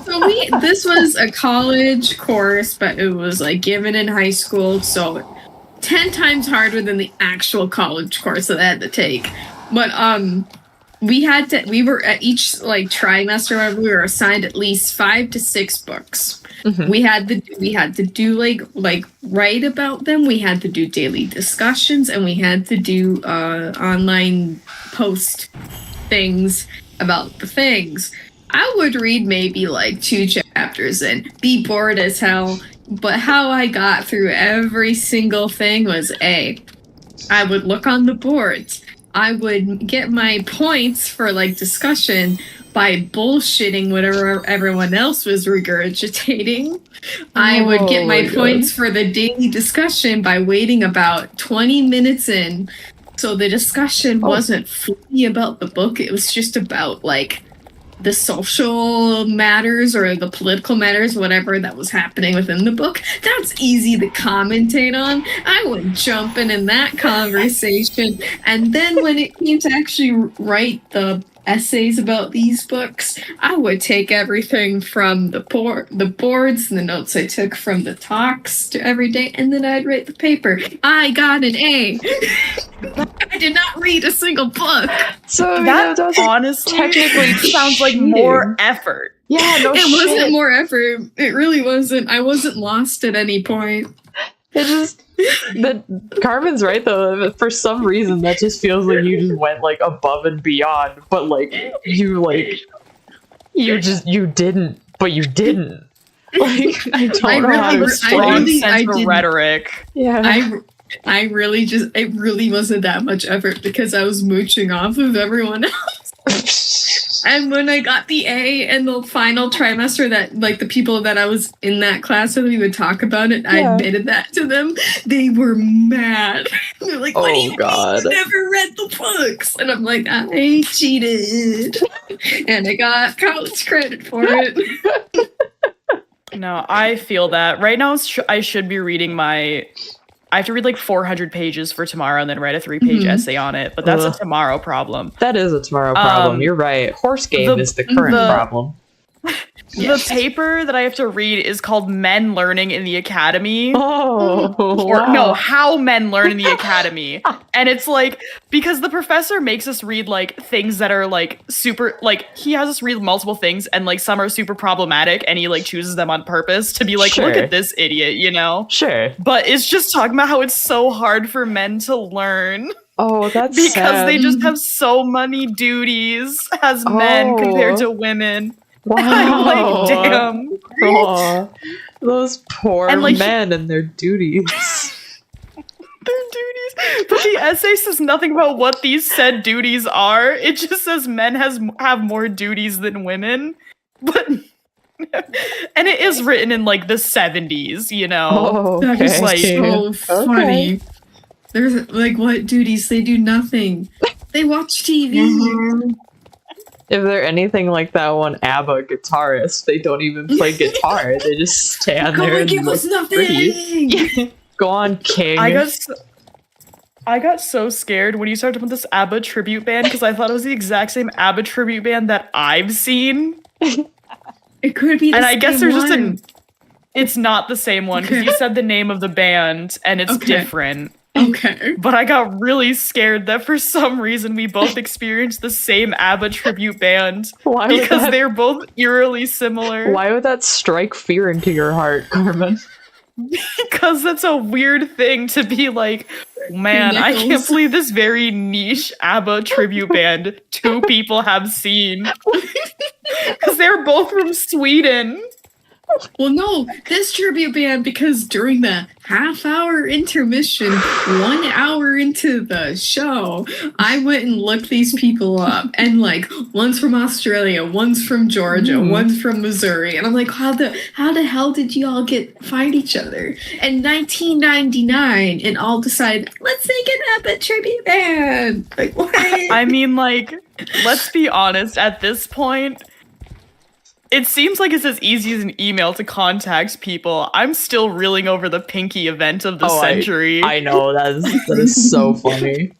so this was a college course, but it was like given in high school, so 10 times harder than the actual college course that I had to take. But we were at each like trimester whatever, we were assigned at least 5 to 6 books. Mhm. We had to do like write about them. We had to do daily discussions, and we had to do online post things about the things. I would read maybe like 2 chapters and be bored as hell. But how I got through every single thing was I would look on the boards. I would get my points for like discussion by bullshitting whatever everyone else was regurgitating. I would get Oh my my God. points for the daily discussion by waiting about 20 minutes in. So the discussion wasn't fully about the book, it was just about like the social matters or the political matters, whatever that was happening within the book. That's easy to commentate on. I would jump in that conversation. And then when it came to actually write the essays about these books, I would take everything from the boards and the notes I took from the talks to every day, and then I'd write the paper. I got an A. I did not read a single book. So I mean, That was honestly technically sounds like cheating. more effort. Yeah, no It shit. wasn't more effort. It really wasn't. I wasn't lost at any point. It just that Carmen's right though. For some reason, that just feels like you just went like above and beyond. But like you didn't. But you didn't. Like I don't I know how to really- explain. I Strong really- sense of didn't- rhetoric. Yeah. I really just, it really wasn't that much effort because I was mooching off of everyone else. And when I got the A in the final trimester, that like the people that I was in that class with, we would talk about it. I Yeah. admitted that to them. They were mad. They're like, "What do Oh, you God. mean you never read the books?" And I'm like, "I cheated, and I got college credit for it." No, I feel that. Right now, I should be reading I have to read like 400 pages for tomorrow and then write a 3-page Mhm. essay on it, but that's Ugh. a tomorrow problem. That is a tomorrow problem. Um, You're right. Horse game is the current the- problem. Yes. The paper that I have to read is called Men Learning in the Academy. Oh, Or wow. no, How Men Learn in the Academy. And it's like, because the professor makes us read like things that are like super, like he has us read multiple things and like some are super problematic and he like chooses them on purpose to be like, look Sure. at this idiot, you know? Sure. But it's just talking about how it's so hard for men to learn Oh, that's because sad. they just have so many duties as men Oh. compared to women. Wow. I'm like, damn. Aw, those poor And, like, men and their duties. Their duties. But the essay says nothing about what these said duties are. It just says men have more duties than women. But and it is written in like the 70s, you know. Oh, That okay. is like- so funny. There's like, what duties? They do nothing. They watch TV. If they're anything like that one ABBA guitarist, they don't even play guitar. They just stand Come there and and give look us nothing. pretty. Go on, King. I got so scared when you started with this ABBA tribute band because I thought it was the exact same ABBA tribute band that I've seen. It could be the And I guess same there's just one. it's not the same one because Okay. you said the name of the band and it's Okay. different. Okay. But I got really scared that for some reason we both experienced the same ABBA tribute band Why would because that, they're both eerily similar. why would that strike fear into your heart, Carmen? Because that's a weird thing to be like, man, I can't Nichols. believe this very niche ABBA tribute band 2 people have seen. Because they're both from Sweden. Well, no, this tribute band, because during the half-hour intermission, 1 hour into the show, I went and looked these people up, and like, one's from Australia, one's from Georgia, one's from Missouri, and I'm like, how the hell did you all find each other? In 1999, and all decided, let's make an ABBA tribute band. Like, what? I mean, like, let's be honest, at this point, it seems like it's as easy as an email to contact people. I'm still reeling over the Pinky event of the Oh, century. I know that is so funny.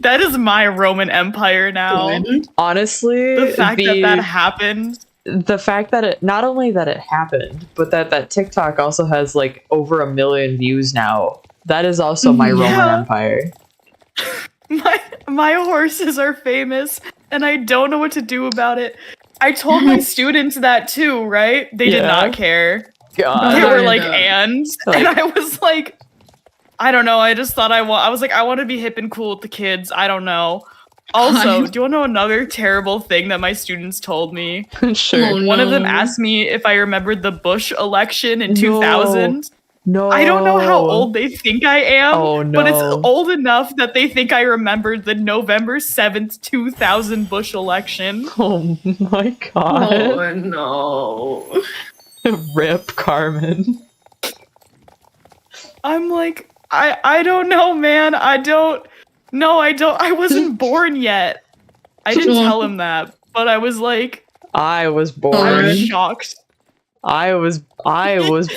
That is my Roman Empire now. Honestly, The fact that that happened. the fact that it not only that it happened, but that TikTok also has like over 1 million views now. That is also my Roman Yeah. Empire. My horses are famous, and I don't know what to do about it. I told my students that too, right? They did Yeah. not care. God. They were like, no. and I was like, I don't know. I just thought I was like, I want to be hip and cool with the kids. I don't know. Also, do you want to know another terrible thing that my students told me? Sure. Oh, One of them no. asked me if I remembered the Bush election in No. 2000. No. I don't know how old they think I am, Oh, but it's no. old enough that they think I remembered the November 7th, 2000 Bush election. Oh my god. Oh no. Rip Carmen. I'm like, I don't know, man. I wasn't born yet. I didn't tell him that, but I was like, I was I born. was shocked. I was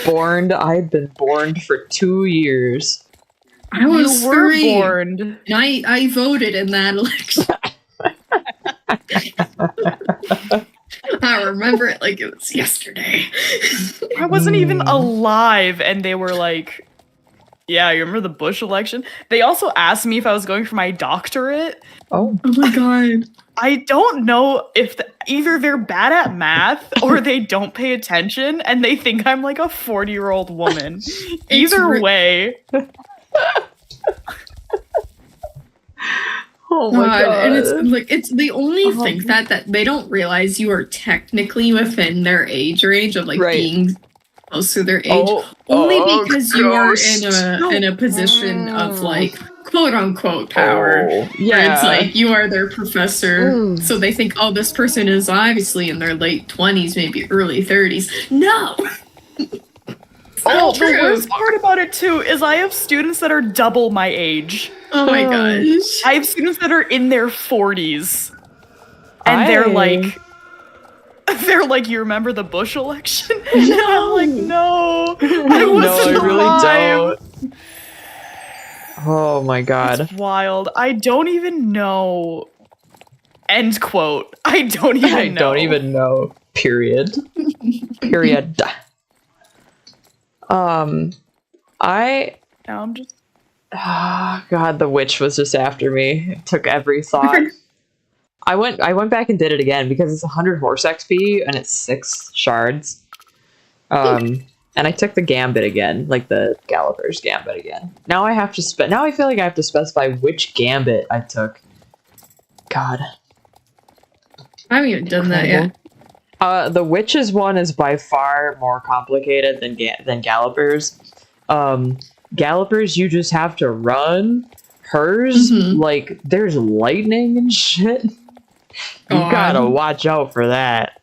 born. I'd been born for 2 years. I was You were 3. born. And I voted in that election. I remember it like it was yesterday. I wasn't even Mm. alive, and they were like, "Yeah, you remember the Bush election?" They also asked me if I was going for my doctorate. Oh, Oh my god. I don't know if either they're bad at math or they don't pay attention, and they think I'm like a 40-year-old woman. Either way, oh my god! And it's the only thing that they don't realize you are technically within their age range of like Right. being close to their age. Only because you are in a position of like quote unquote power. Oh, Where yeah. it's like you are their professor. Mm. So they think, oh, this person is obviously in their late 20s, maybe early 30s. No. oh, the true. worst part about it too is I have students that are double my age. Oh my gosh. I have students that are in their 40s, and they're like, you remember the Bush election? And I'm like, no, I wasn't alive. don't. Oh my god! It's wild. I don't even know. End quote. I don't even I know. don't even know. Period. Period. I. Now I'm just. Oh, God, the witch was just after me. It took every thought. I went back and did it again because it's 100 horse XP and it's 6 shards. And I took the gambit again, like the Galloper's gambit again. Now I have to now I feel like I have to specify which gambit I took. God. I haven't even done that yet. The witch's one is by far more complicated than Galloper's. Galloper's, you just have to run. Hers, like, there's lightning and shit. You gotta watch out for that.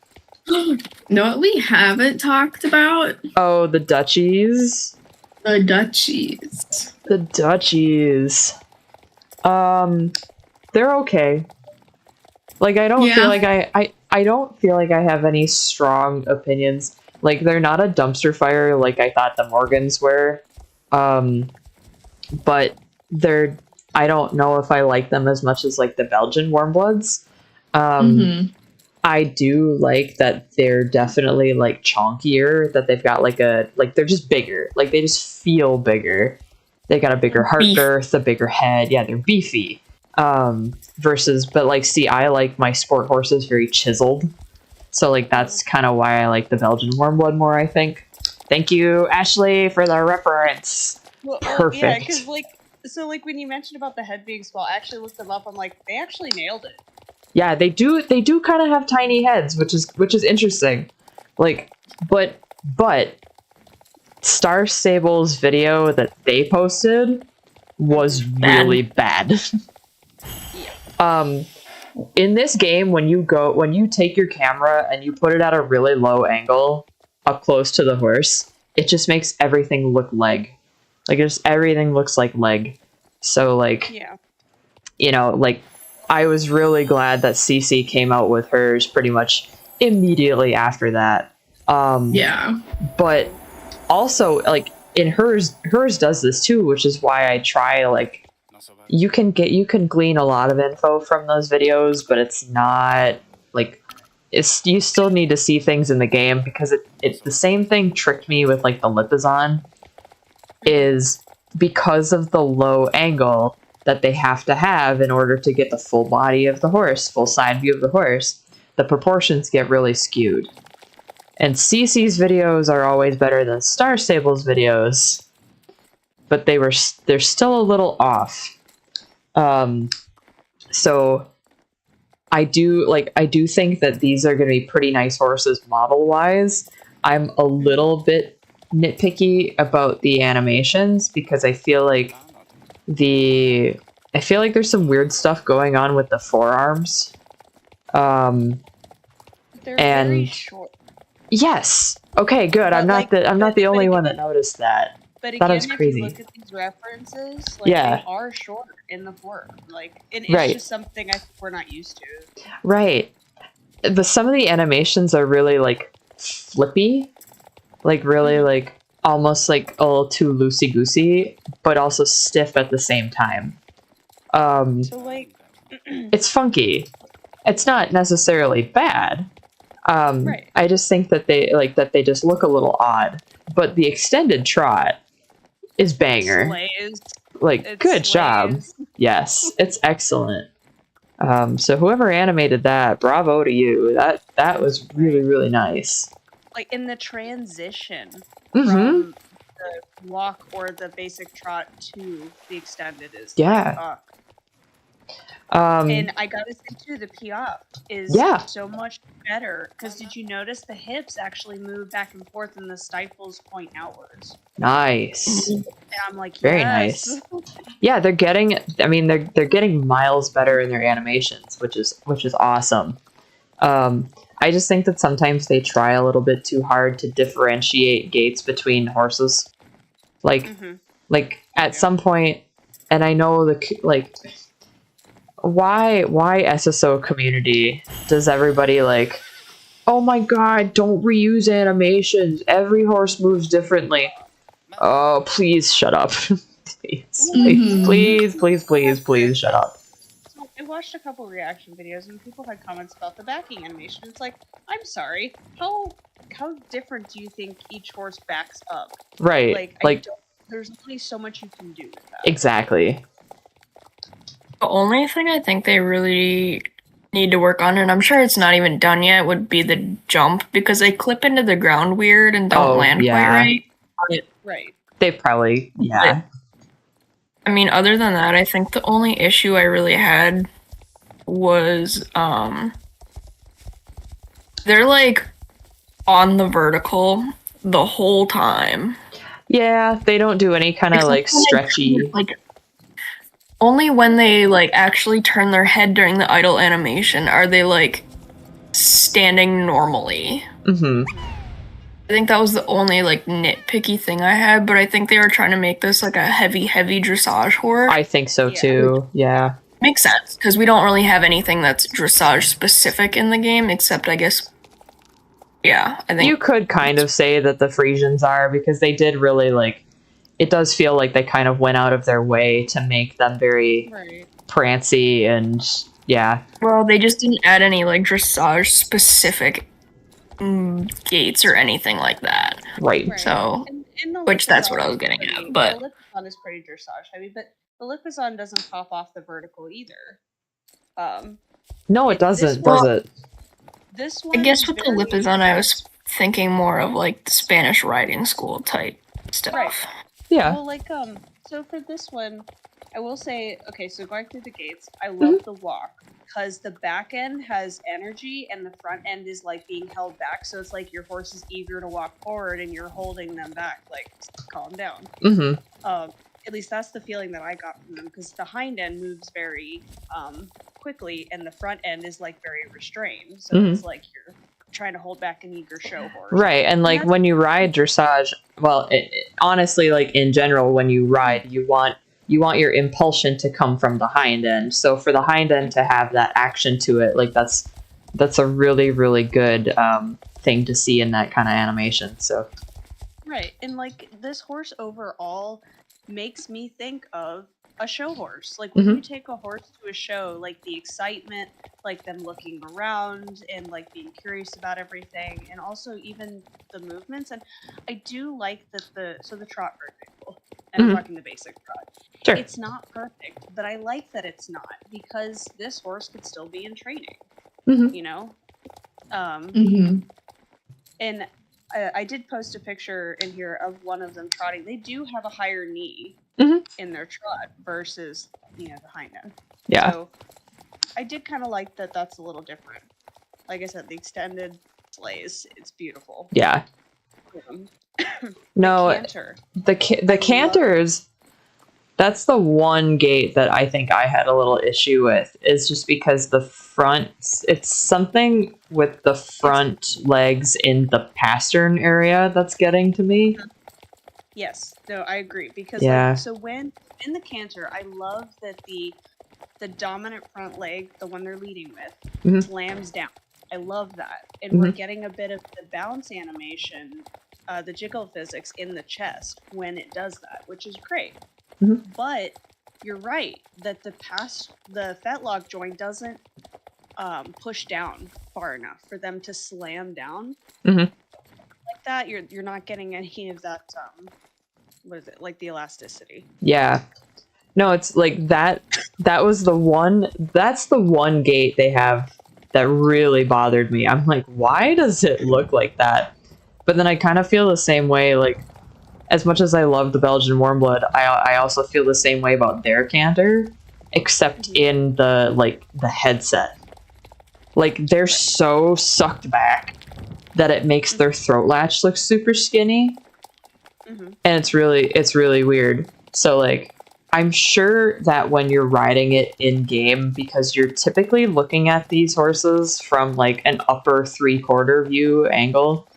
Know what we haven't talked about? Oh, the duchies. The duchies. The duchies. They're okay. Like, I don't feel like I don't feel like I have any strong opinions. Like, they're not a dumpster fire like I thought the Morgans were. But I don't know if I like them as much as like the Belgian Warmbloods. I do like that they're definitely like chonkier, that they've got like they're just bigger. Like they just feel bigger. They got a bigger heart girth, a bigger head. Yeah, they're beefy. But like, see, I like my sport horses very chiseled. So like that's kind of why I like the Belgian Warmblood more, I think. Thank you, Ashley, for the reference. Well, Perfect. yeah, because like when you mentioned about the head being small, I actually looked them up. I'm like, they actually nailed it. Yeah, they do kind of have tiny heads, which is interesting. Like, but Star Stable's video that they posted was really bad. In this game, when you take your camera and you put it at a really low angle up close to the horse, it just makes everything look leg. Like everything looks like leg. So like, you know, like I was really glad that CC came out with hers pretty much immediately after that. But also like in hers does this too, which is why I try like you can glean a lot of info from those videos, but it's not like you still need to see things in the game, because it's the same thing tricked me with like the Lipizan, is because of the low angle that they have to have in order to get the full body of the horse, full side view of the horse, the proportions get really skewed. And CC's videos are always better than Star Stable's videos, but they're still a little off. So I do think that these are going to be pretty nice horses model-wise. I'm a little bit nitpicky about the animations because I feel like there's some weird stuff going on with the forearms. They're very short. Yes. Okay, good. I'm not the only one that noticed that. But That again, was if crazy. you look at these references, like Yeah. they are short in the form. Like, and it's Right. just something I think we're not used to. Right. Some of the animations are really like flippy, like really like almost like a little too loosey goosey, but also stiff at the same time. So like, It's funky, it's not necessarily bad. Right. I just think that they just look a little odd. But the extended trot is banger. Slays. Like, It good job. slays. Yes, it's excellent. So whoever animated that, bravo to you. That was really, really nice. Like in the transition Mm-hmm. from the walk or the basic trot to the extended is Yeah. and I gotta say too, the Piaf is Yeah. so much better because did you notice the hips actually move back and forth and the stifles point outwards? Nice. And I'm like, Very yes. nice. Yeah, they're getting. I mean, they're getting miles better in their animations, which is awesome. I just think that sometimes they try a little bit too hard to differentiate gaits between horses. Like at some point, and I know why SSO community does everybody like, oh my god, don't reuse animations. Every horse moves differently. Oh, please shut up. please shut up. So I watched a couple reaction videos and people had comments about the backing animation. It's like, I'm sorry, how different do you think each horse backs up? Right. There's only so much you can do with that. Exactly. The only thing I think they really need to work on, and I'm sure it's not even done yet, would be the jump, because they clip into the ground weird and don't land quite right. Right. They probably, yeah. I mean, other than that, I think the only issue I really had was, they're like on the vertical the whole time. Yeah, they don't do any kind of like stretchy. Like, only when they like actually turn their head during the idle animation are they like standing normally. Mm-hmm. I think that was the only like nitpicky thing I had, but I think they were trying to make this like a heavy dressage horse. I think so too. Yeah. Makes sense, because we don't really have anything that's dressage specific in the game, except I guess. Yeah, I think you could kind of say that the Frisians are, because they did really like. It does feel like they kind of went out of their way to make them very prancy and yeah. Well, they just didn't add any like dressage specific gates or anything like that. Right. So, and which that's what I was getting at. But the Lipizzan is pretty dressage heavy, but the Lipizzan doesn't pop off the vertical either. No, it doesn't, does it? This one I guess with the Lipizzan, I was thinking more of like the Spanish riding school type stuff. Right. Yeah. Well, like, so for this one, I will say, okay, so going through the gates, I love the walk, because the back end has energy and the front end is, like, being held back, so it's like your horse is eager to walk forward and you're holding them back, like, calm down. Mm-hmm. At least that's the feeling that I got from them, because the hind end moves very, quickly, and the front end is, like, very restrained, so it's like you're trying to hold back an eager show horse. Right, and like when you ride dressage, well, honestly, like in general, when you ride, you want your impulsion to come from the hind end. So for the hind end to have that action to it, like that's a really, really good thing to see in that kind of animation. So right, and like this horse overall makes me think of a show horse. Like when you take a horse to a show, like the excitement, like them looking around and like being curious about everything, and also even the movements. And I do like that the trot, for example, and I'm talking the basic trot. Sure. It's not perfect, but I like that it's not, because this horse could still be in training. You know? And I did post a picture in here of one of them trotting. They do have a higher knee in their trot versus, the hind end. Yeah. So I did kind of like that that's a little different. Like I said, the extended slays, it's beautiful. Yeah. No, the canters, that's the one gate that I think I had a little issue with, is just because the front, it's something with the front legs in the pastern area that's getting to me. Yes, no, I agree, because so when in the canter, I love that the dominant front leg, the one they're leading with, slams down. I love that, and we're getting a bit of the bounce animation, the jiggle physics in the chest when it does that, which is great. But you're right that the fetlock joint doesn't pushed down far enough for them to slam down. Mhm. Like that, you're not getting any of that. What is it, like the elasticity? Yeah. No, it's like that. That was the one. That's the one gate they have that really bothered me. I'm like, why does it look like that? But then I kind of feel the same way. Like, as much as I love the Belgian Warmblood, I also feel the same way about their canter, except in the headset. Like, they're so sucked back that it makes their throat latch look super skinny, and it's really weird. So like, I'm sure that when you're riding it in game, because you're typically looking at these horses from like an upper 3/4 view angle,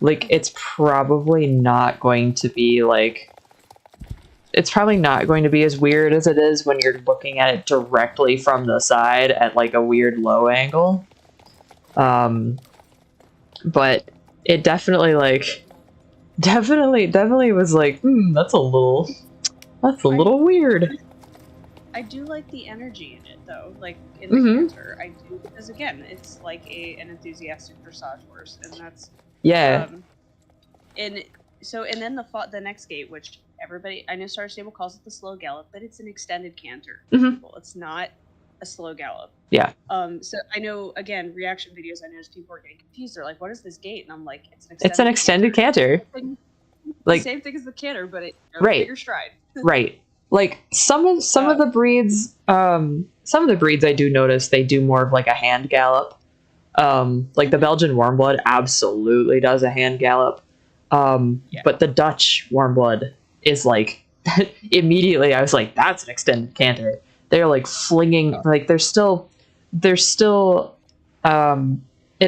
like it's probably not going to be like, it's probably not going to be as weird as it is when you're looking at it directly from the side at like a weird low angle. But it definitely was like, that's a little weird. I do like the energy in it though, like in the canter. I do, because again, it's like an enthusiastic dressage horse, and that's and then the next gate, which everybody, I know Star Stable calls it the slow gallop, but it's an extended canter. It's not a slow gallop. Yeah. So I know, again, reaction videos, I noticed people are getting confused. They're like, what is this gate? And I'm like, it's an extended canter. Like, same thing as the canter, but it bigger stride. Right. Like some of the breeds, I do notice they do more of like a hand gallop. Like the Belgian Warmblood absolutely does a hand gallop. But the Dutch Warmblood is like, immediately I was like, that's an extended canter. They're like flinging, like they're still, it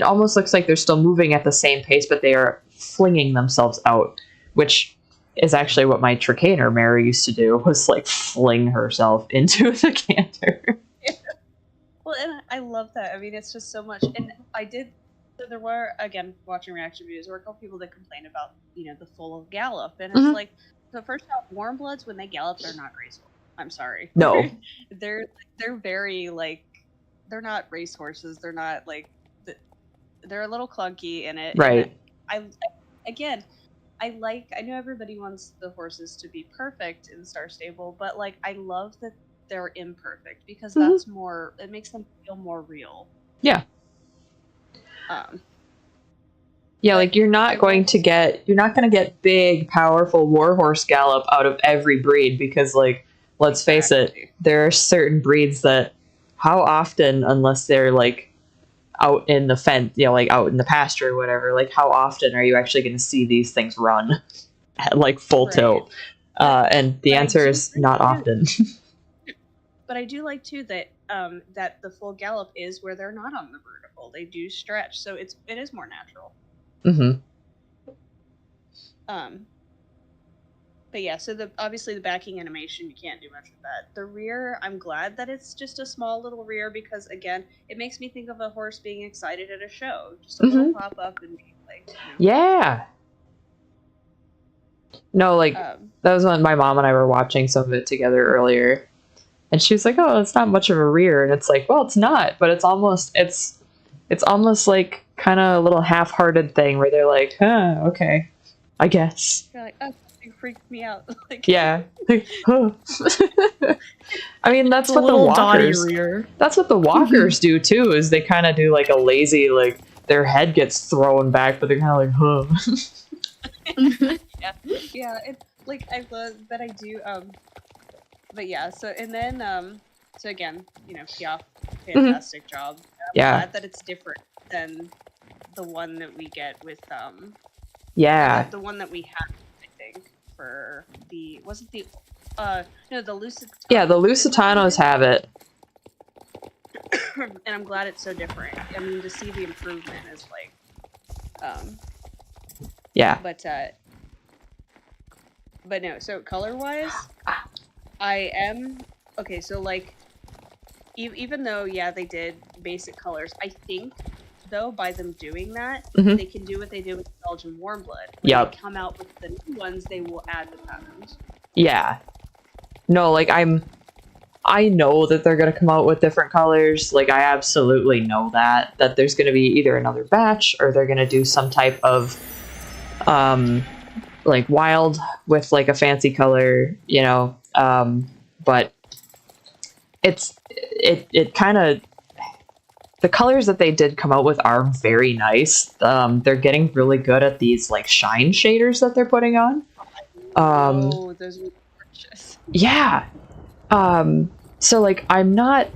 almost looks like they're still moving at the same pace, but they are flinging themselves out, which is actually what my Trakehner mare used to do, was like fling herself into the canter. Well, and I love that. I mean, it's just so much. And so there were, again, watching reaction videos, there were a couple people that complained about, the full gallop. And it's like, so first off, Warmbloods, when they gallop, they're not graceful. I'm sorry. No. They're very, like, they're not race horses. They're not, like, they're a little clunky in it. Right. And I know everybody wants the horses to be perfect in Star Stable, but, like, I love that they're imperfect, because that's more, it makes them feel more real. Yeah. Yeah, like you're not going to get big, powerful warhorse gallop out of every breed, because, like, let's face it, there are certain breeds that, how often, unless they're like out in the fence, like out in the pasture or whatever, like how often are you actually going to see these things run at like full tilt? And the answer is not often. But I do like too that that the full gallop is where they're not on the vertical. They do stretch, so it is more natural. But yeah, so obviously the backing animation, you can't do much with that. The rear, I'm glad that it's just a small little rear, because again, it makes me think of a horse being excited at a show. Just a little pop up and be like, Yeah. No, like that was when my mom and I were watching some of it together earlier, and she was like, "Oh, it's not much of a rear," and it's like, "Well, it's not, but it's almost like kind of a little half-hearted thing where they're like, huh, okay, I guess." You're like, oh, it freaked me out. Like, yeah. I mean, that's It's a what the little walkers. dotty rear. That's what the walkers do too. Is they kind of do like a lazy, like their head gets thrown back, but they're kind of like, huh. yeah. It's like, I love that I do. But yeah. So and then so again, Piaf, fantastic job. I'm glad that it's different than the one that we get with the one that we had, I think, for the the Lusitano. Yeah, the Lusitanos have it. And I'm glad it's so different. I mean, to see the improvement is like yeah. But no, so color wise, I am okay, so like even though they did basic colors, I think though by them doing that, they can do what they did with Belgian Warmblood. When they come out with the new ones, they will add the patterns. Yeah. No, like I'm I know that they're going to come out with different colors. Like, I absolutely know that there's going to be either another batch or they're going to do some type of like wild with like a fancy color, you know. But it kind of, the colors that they did come out with are very nice. They're getting really good at these like shine shaders that they're putting on. Oh, those are gorgeous. Yeah. So like I'm not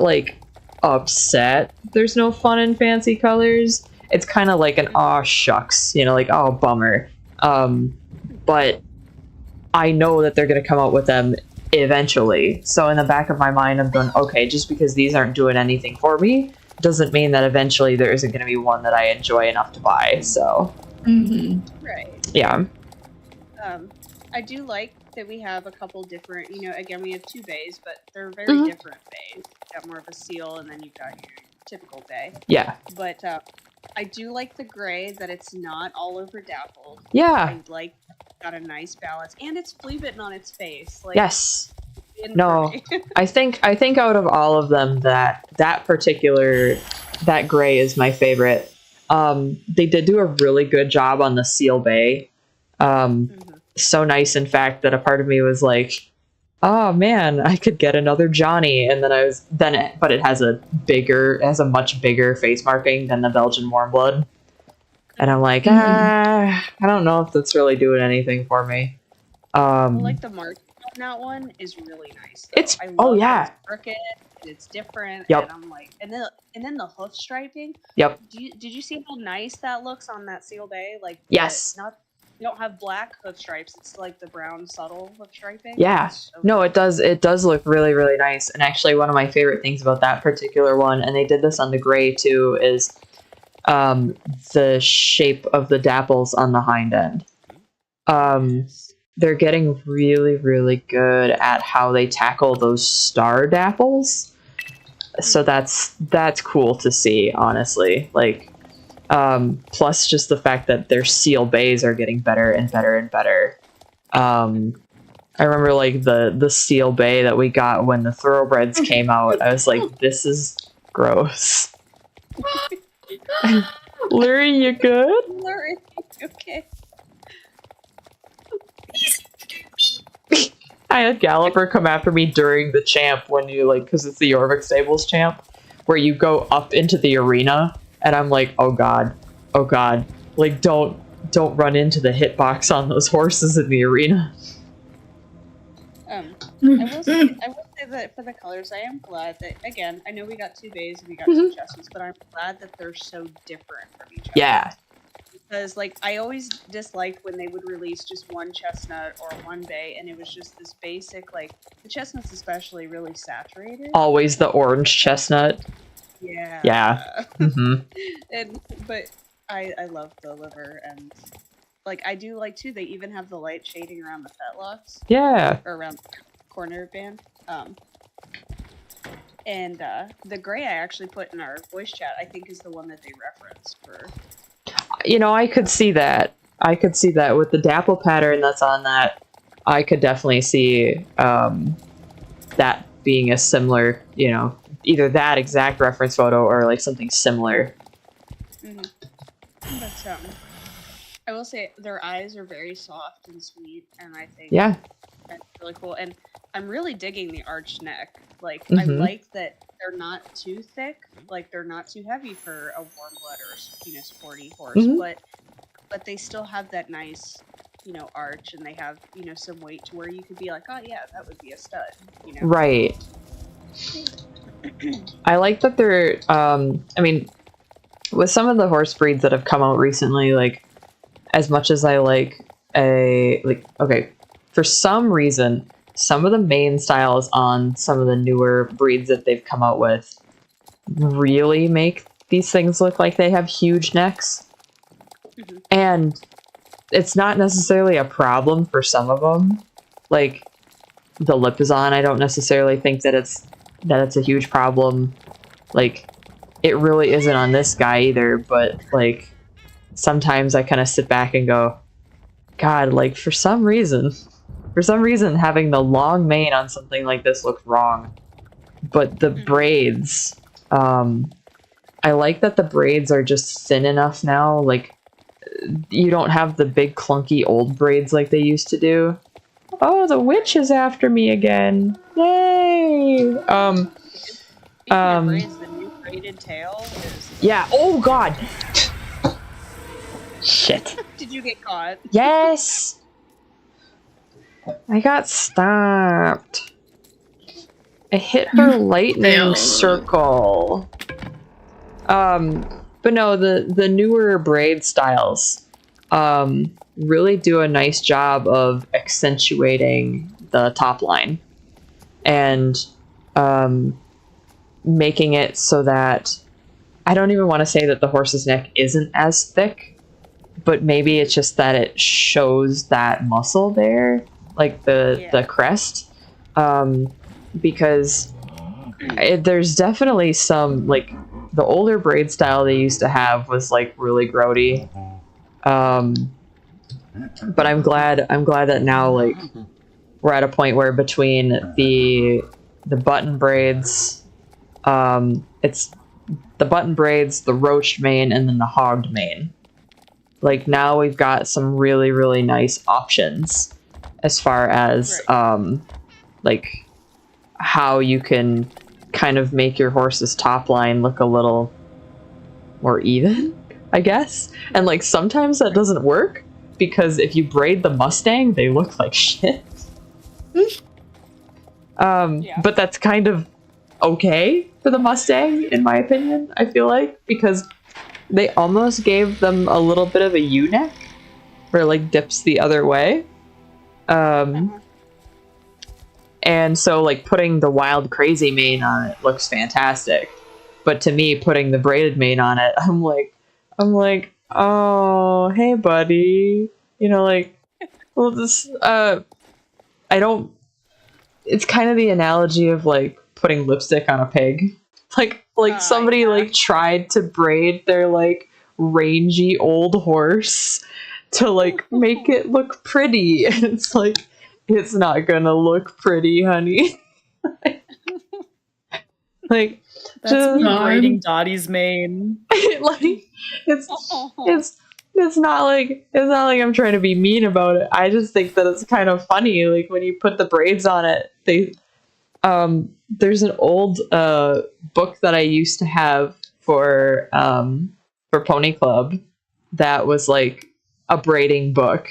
like upset there's no fun and fancy colors. It's kind of like an aw shucks, you know, like oh bummer. But I know that they're going to come out with them eventually. So in the back of my mind I'm going, okay, just because these aren't doing anything for me doesn't mean that eventually there isn't going to be one that I enjoy enough to buy. So Right. yeah. I do like that we have a couple different, you know, again, we have 2 bays, but they're very Mhm. different bays. You've got more of a seal, and then you've got your typical bay. Yeah. But I do like the gray, that it's not all over dappled. Yeah. I like got a nice balance, and it's flea bitten on its face. Like, Yes. in No. gray. I think out of all of them that particular that gray is my favorite. They did do a really good job on the seal bay. Mhm. So nice, in fact, that a part of me was like, oh man, I could get another Johnny. And then but it has a much bigger face marking than the Belgian warm blood. And I'm like, I don't know if that's really doing anything for me. I like the mark on that one is really nice. It's- I love oh, that yeah. it's crooked, and it's different. Yep. And I'm like, and then the hoof striping. Yep. Did you see how nice that looks on that seal bay? Like, Yes. You don't have black hoof stripes. It's like the brown subtle hoof striping. Yeah. It's so No, it does look really, really nice. And actually one of my favorite things about that particular one, and they did this on the gray too, is the shape of the dapples on the hind end. They're getting really, really good at how they tackle those star dapples. So that's cool to see, honestly. Like, plus just the fact that their seal bays are getting better and better and better. I remember like the seal bay that we got when the thoroughbreds came out. I was like, this is gross. Larry, you good? Larry, okay. I had Galloper come after me during the champ when you like, because it's the Jorvik Stables champ, where you go up into the arena, and I'm like, oh god, like don't run into the hitbox on those horses in the arena. I will say that for the colors, I am glad that, again, I know we got 2 bays and we got 2 chestnuts, but I'm glad that they're so different from each other. Yeah. Because, like, I always disliked when they would release just one chestnut or one bay, and it was just this basic, like, the chestnuts especially really saturated. Always the orange chestnut. Yeah. Yeah. Mm-hmm. But I love the liver, and, like, I do like, too, they even have the light shading around the fetlocks. Yeah. Or around the corner band. And the gray I actually put in our voice chat, I think, is the one that they referenced for. You know, I could see that. With the dapple pattern that's on that. I could definitely see that being a similar, you know, either that exact reference photo or like something similar. But I will say their eyes are very soft and sweet, and I think that's really cool. And I'm really digging the arched neck. Like, I like that they're not too thick, like they're not too heavy for a warm blood or, you know, sporty horse, but they still have that nice, you know, arch, and they have, you know, some weight to where you could be like, oh yeah, that would be a stud, you know. Right. I like that they're I mean, with some of the horse breeds that have come out recently, like, as much as I like okay, for some reason some of the mane styles on some of the newer breeds that they've come out with really make these things look like they have huge necks. And it's not necessarily a problem for some of them. Like the Lipizan, I don't necessarily think that it's a huge problem. Like, it really isn't on this guy either, but like sometimes I kind of sit back and go, God, like for some reason For some reason, having the long mane on something like this looked wrong. But the braids, I like that the braids are just thin enough now. Like, you don't have the big clunky old braids like they used to do. Oh, the witch is after me again. Yay! Speaking of braids, the new braided tail is... Yeah, oh god! Shit. Did you get caught? Yes! I got stopped. I hit her lightning failed. circle. But no, the newer braid styles really do a nice job of accentuating the top line and making it so that I don't even want to say that the horse's neck isn't as thick, but maybe it's just that it shows that muscle there, like the crest, because there's definitely some, like, the older braid style they used to have was like really grody, but I'm glad that now, like, we're at a point where between the button braids, it's the button braids, the roached mane, and then the hogged mane. Like, now we've got some really, really nice options as far as like how you can kind of make your horse's top line look a little more even, I guess. And like sometimes that doesn't work because if you braid the Mustang, they look like shit. But that's kind of okay for the Mustang, in my opinion, I feel like, because they almost gave them a little bit of a U-neck where it like dips the other way. And so like putting the wild crazy mane on it looks fantastic. But to me, putting the braided mane on it, I'm like, oh, hey buddy. You know, like, well, this, I don't, it's kind of the analogy of like putting lipstick on a pig. Like somebody like tried to braid their like rangy old horse to like make it look pretty. And it's like, it's not gonna look pretty, honey. Like, That's just me braiding Dottie's mane. like it's not like I'm trying to be mean about it. I just think that it's kind of funny. Like when you put the braids on it, there's an old book that I used to have for Pony Club that was like a braiding book.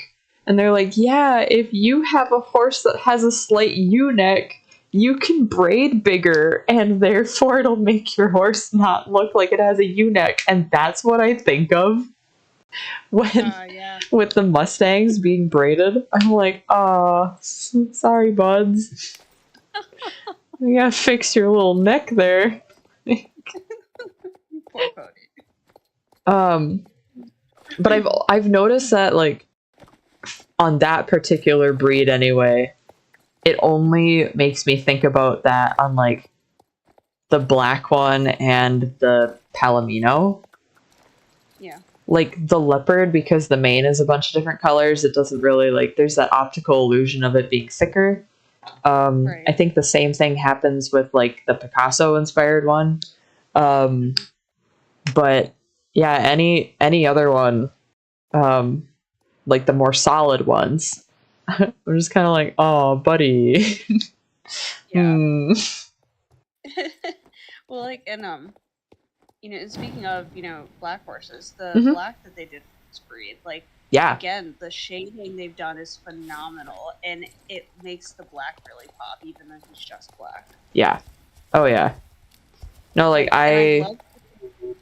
And they're like, yeah, if you have a horse that has a slight U-neck, you can braid bigger, and therefore it'll make your horse not look like it has a U-neck. And that's what I think of when with the Mustangs being braided. I'm like, oh, sorry, buds. You gotta fix your little neck there. Poor pony. But I've noticed that, like, on that particular breed anyway, it only makes me think about that on like the black one and the Palomino. Yeah. Like the leopard, because the mane is a bunch of different colors, it doesn't really, like, there's that optical illusion of it being thicker. Right. I think the same thing happens with like the Picasso inspired one. But yeah, any other one, like the more solid ones, I'm just kind of like, oh, buddy. Yeah. Well, like, and you know, and speaking of, you know, black horses, the black that they did for this breed, like, Yeah. again, the shading they've done is phenomenal, and it makes the black really pop, even though he's just black. Yeah. Oh yeah. No, like And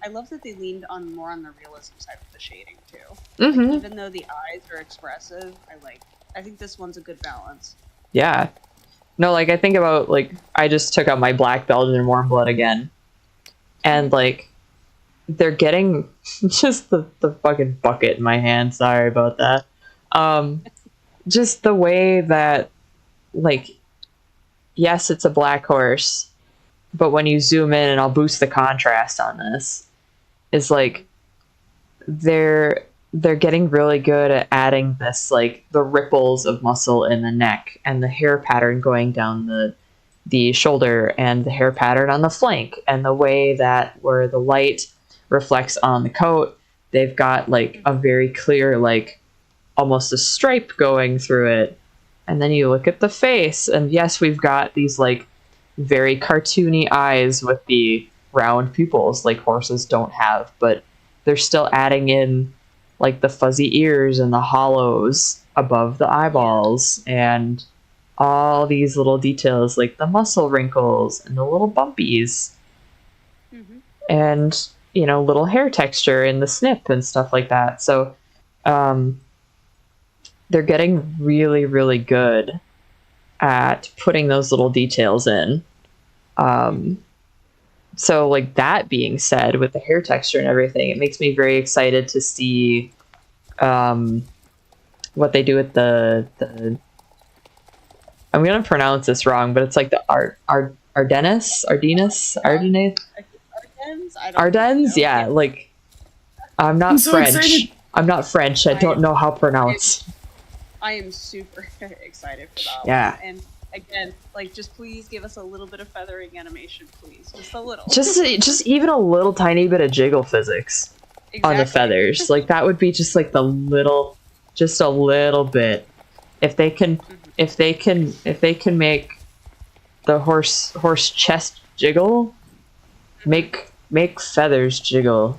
I love that they leaned on more on the realism side of the shading too. Mhm. Like, even though the eyes are expressive, I think this one's a good balance. Yeah. No, like I think about, like, I just took out my black Belgian warm blood again, and like they're getting just the fucking bucket in my hand. Sorry about that. Just the way that, like, yes, it's a black horse, but when you zoom in, and I'll boost the contrast on this, is like they're they're getting really good at adding this, like, the ripples of muscle in the neck and the hair pattern going down the shoulder and the hair pattern on the flank and the way that where the light reflects on the coat, they've got like a very clear, like almost a stripe going through it. And then you look at the face, and yes, we've got these like very cartoony eyes with the round pupils like horses don't have, but they're still adding in like the fuzzy ears and the hollows above the eyeballs and all these little details like the muscle wrinkles and the little bumpies. Mm-hmm. And, you know, little hair texture in the snip and stuff like that. So they're getting really, really good at putting those little details in. So, like, that being said, with the hair texture and everything, it makes me very excited to see what they do with the I'm going to pronounce this wrong, but it's like the Ardennes? Ardennes? Yeah, like, I'm not so French. excited. I'm not French. I don't know how to pronounce. I am super excited for that Yeah. one. And again, like, just please give us a little bit of feathering animation, please. Just a little. Just even a little tiny bit of jiggle physics on the Exactly. feathers. Like, that would be just like just a little bit. If they can make the horse chest jiggle, make feathers jiggle.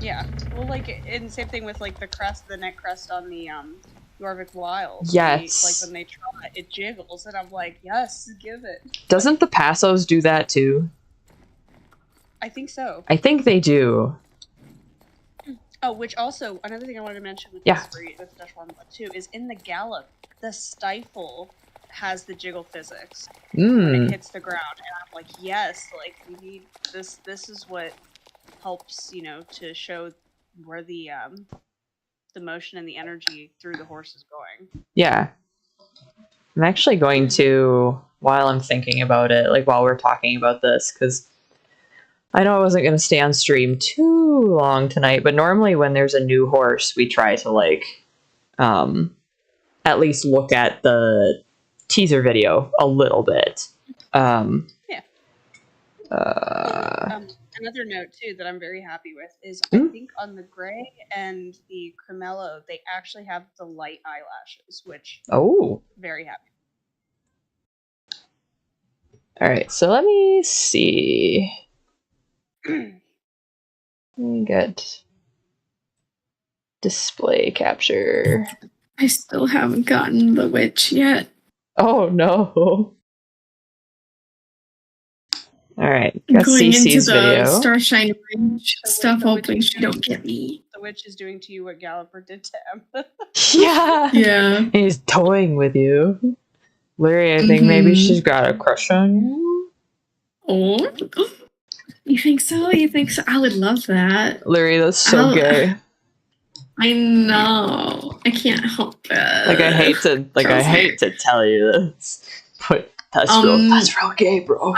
Yeah. Well, like, and same thing with like the neck crest on the Jorvik Wild. Yes. Like when they trot, it jiggles, and I'm like, yes, give it. Doesn't the Passos do that too? I think so. I think they do. Oh, which also another thing I wanted to mention with Yeah. this breed, with Dutch Warm Blood too, is in the gallop, the stifle has the jiggle physics when it hits the ground, and I'm like, yes, like we need this. This is what helps, you know, to show where the motion and the energy through the horse is going. Yeah. I'm actually going to, while I'm thinking about it, like while we're talking about this, because I know I wasn't going to stay on stream too long tonight, but normally when there's a new horse, we try to like at least look at the teaser video a little bit. Another note too that I'm very happy with is Hmm? I think on the gray and the Cremello, they actually have the light eyelashes, which Oh. very happy. All right, so let me see. Let me get display capture. I still haven't gotten the witch yet. Oh no. All right, I'm got going into Cece's the video. Starshine Range The stuff, witch hoping is she doing- don't get me. The witch is doing to you what Galloper did to Emma. Yeah. Yeah. He's toying with you. Larry, I think maybe Mhm. she's got a crush on you. Oh, you think so? You think so? I would love that. Larry, that's so Ow. gay. I know. I can't help it. Like, I hate to tell you this, but that's real gay, bro.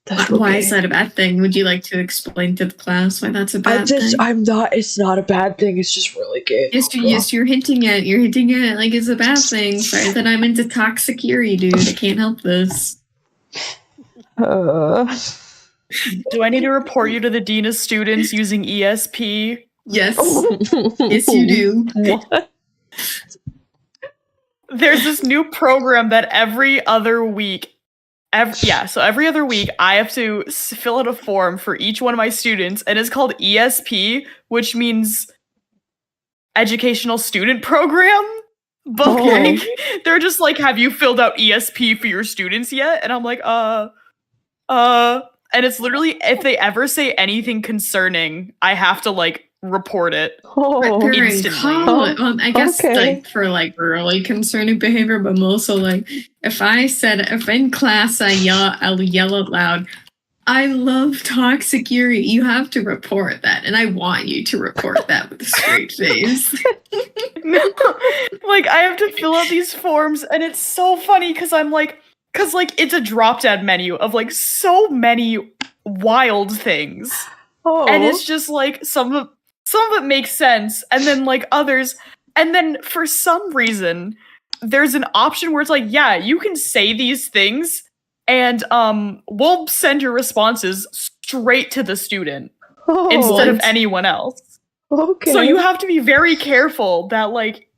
That's real Why gay. is that a bad thing? Would you like to explain to the class why that's a bad thing? It's not a bad thing, it's just really gay. Yes, you're hinting at it like it's a bad thing. Sorry that I'm into toxic Yuri, dude. I can't help this. Uh, Do I need to report you to the dean of students using ESP? Yes. Yes, you do. What? There's this new program that every other week, so every other week I have to fill out a form for each one of my students, and it's called ESP, which means Educational Student Program. But Oh. like, they're just like, have you filled out ESP for your students yet? And I'm like, and it's literally, if they ever say anything concerning, I have to like report it. Oh. They're in instantly. college. I guess Okay. like for like really concerning behavior, but also like if in class I'll yell out loud, I love toxic Yuri. You have to report that, and I want you to report that with a straight face. Like, I have to fill out these forms, and it's so funny because it's a drop down menu of like so many wild things. Oh. And it's just like some of some of it makes sense, and then like others, and then for some reason, there's an option where it's like, yeah, you can say these things, and we'll send your responses straight to the student instead of What? anyone else. Okay. So you have to be very careful that like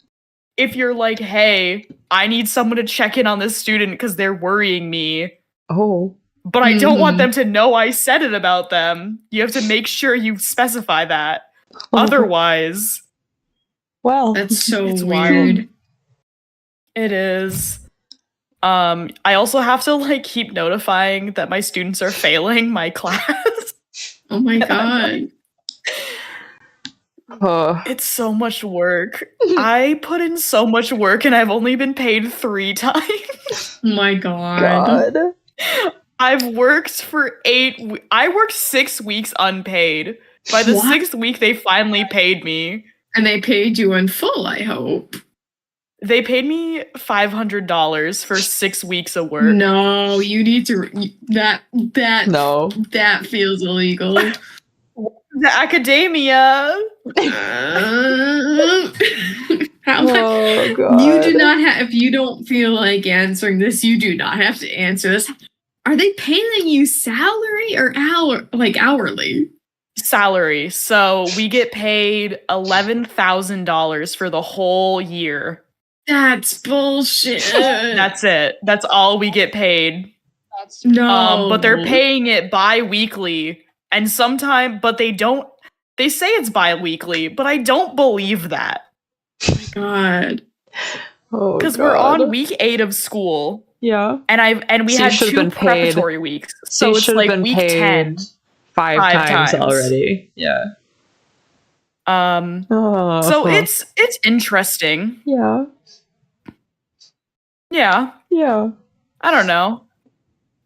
if you're like, hey, I need someone to check in on this student because they're worrying me, Oh. but I don't want Mhm. them to know I said it about them. You have to make sure you specify that. Otherwise, Well. That's so It's weird. it is. I also have to like keep notifying that my students are failing my class. Oh my god. It's so much work. I put in so much work and I've only been paid 3 times. Oh my god. God. I've worked for I worked 6 weeks unpaid. By the What? 6th week, they finally paid me. And they paid you in full, I hope. They paid me $500 for 6 weeks of work. No, you need to that No. that feels illegal. The academia. How much? Oh god. You do not have. If you don't feel like answering this, you do not have to answer this. Are they paying you salary or hourly? Salary. So we get paid $11,000 for the whole year. That's bullshit. That's it. That's all we get paid. That's no. But they're paying it bi-weekly. And sometimes, but they don't, they say it's bi-weekly, but I don't believe that. Oh my god. Oh, Because we're on God. week 8 of school. Yeah. And we So you had should've 2 been paid- preparatory weeks. So you it's should've like been week paid 10. 5 times times. already. Yeah. Oh. So it's interesting. Yeah. Yeah. Yeah. I don't know.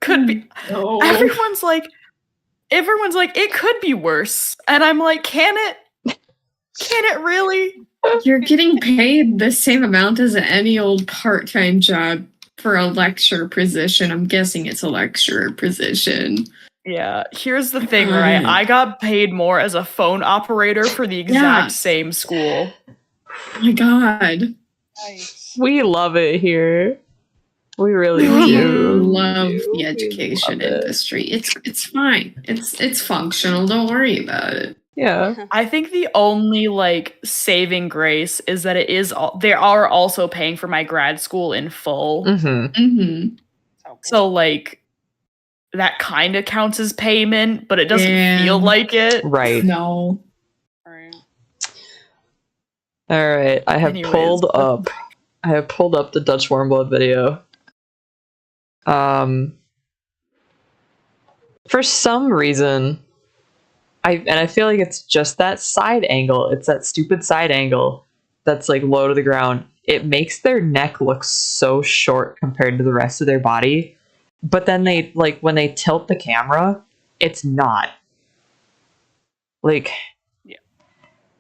Could be. No. Everyone's like, it could be worse. And I'm like, can it? Can it really? You're getting paid the same amount as any old part-time job for a lecturer position. I'm guessing it's a lecturer position. Yeah. Here's the thing, right? I got paid more as a phone operator for the exact Yeah. same school. Oh my god. nice. We love it here. We really We do. love We the do. education We love it. industry. It's fine. It's functional. Don't worry about it. Yeah. I think the only like saving grace is that they are also paying for my grad school in full. Mm-hmm. Mm-hmm. So like that kind of counts as payment, but it doesn't feel Yeah. like it. Right. No. Right. All right. I have Anyways, pulled up the Dutch warm blood video. For some reason, I feel like it's just that side angle. It's that stupid side angle that's like low to the ground. It makes their neck look so short compared to the rest of their body. But then they like when they tilt the camera, it's not. Like Yeah.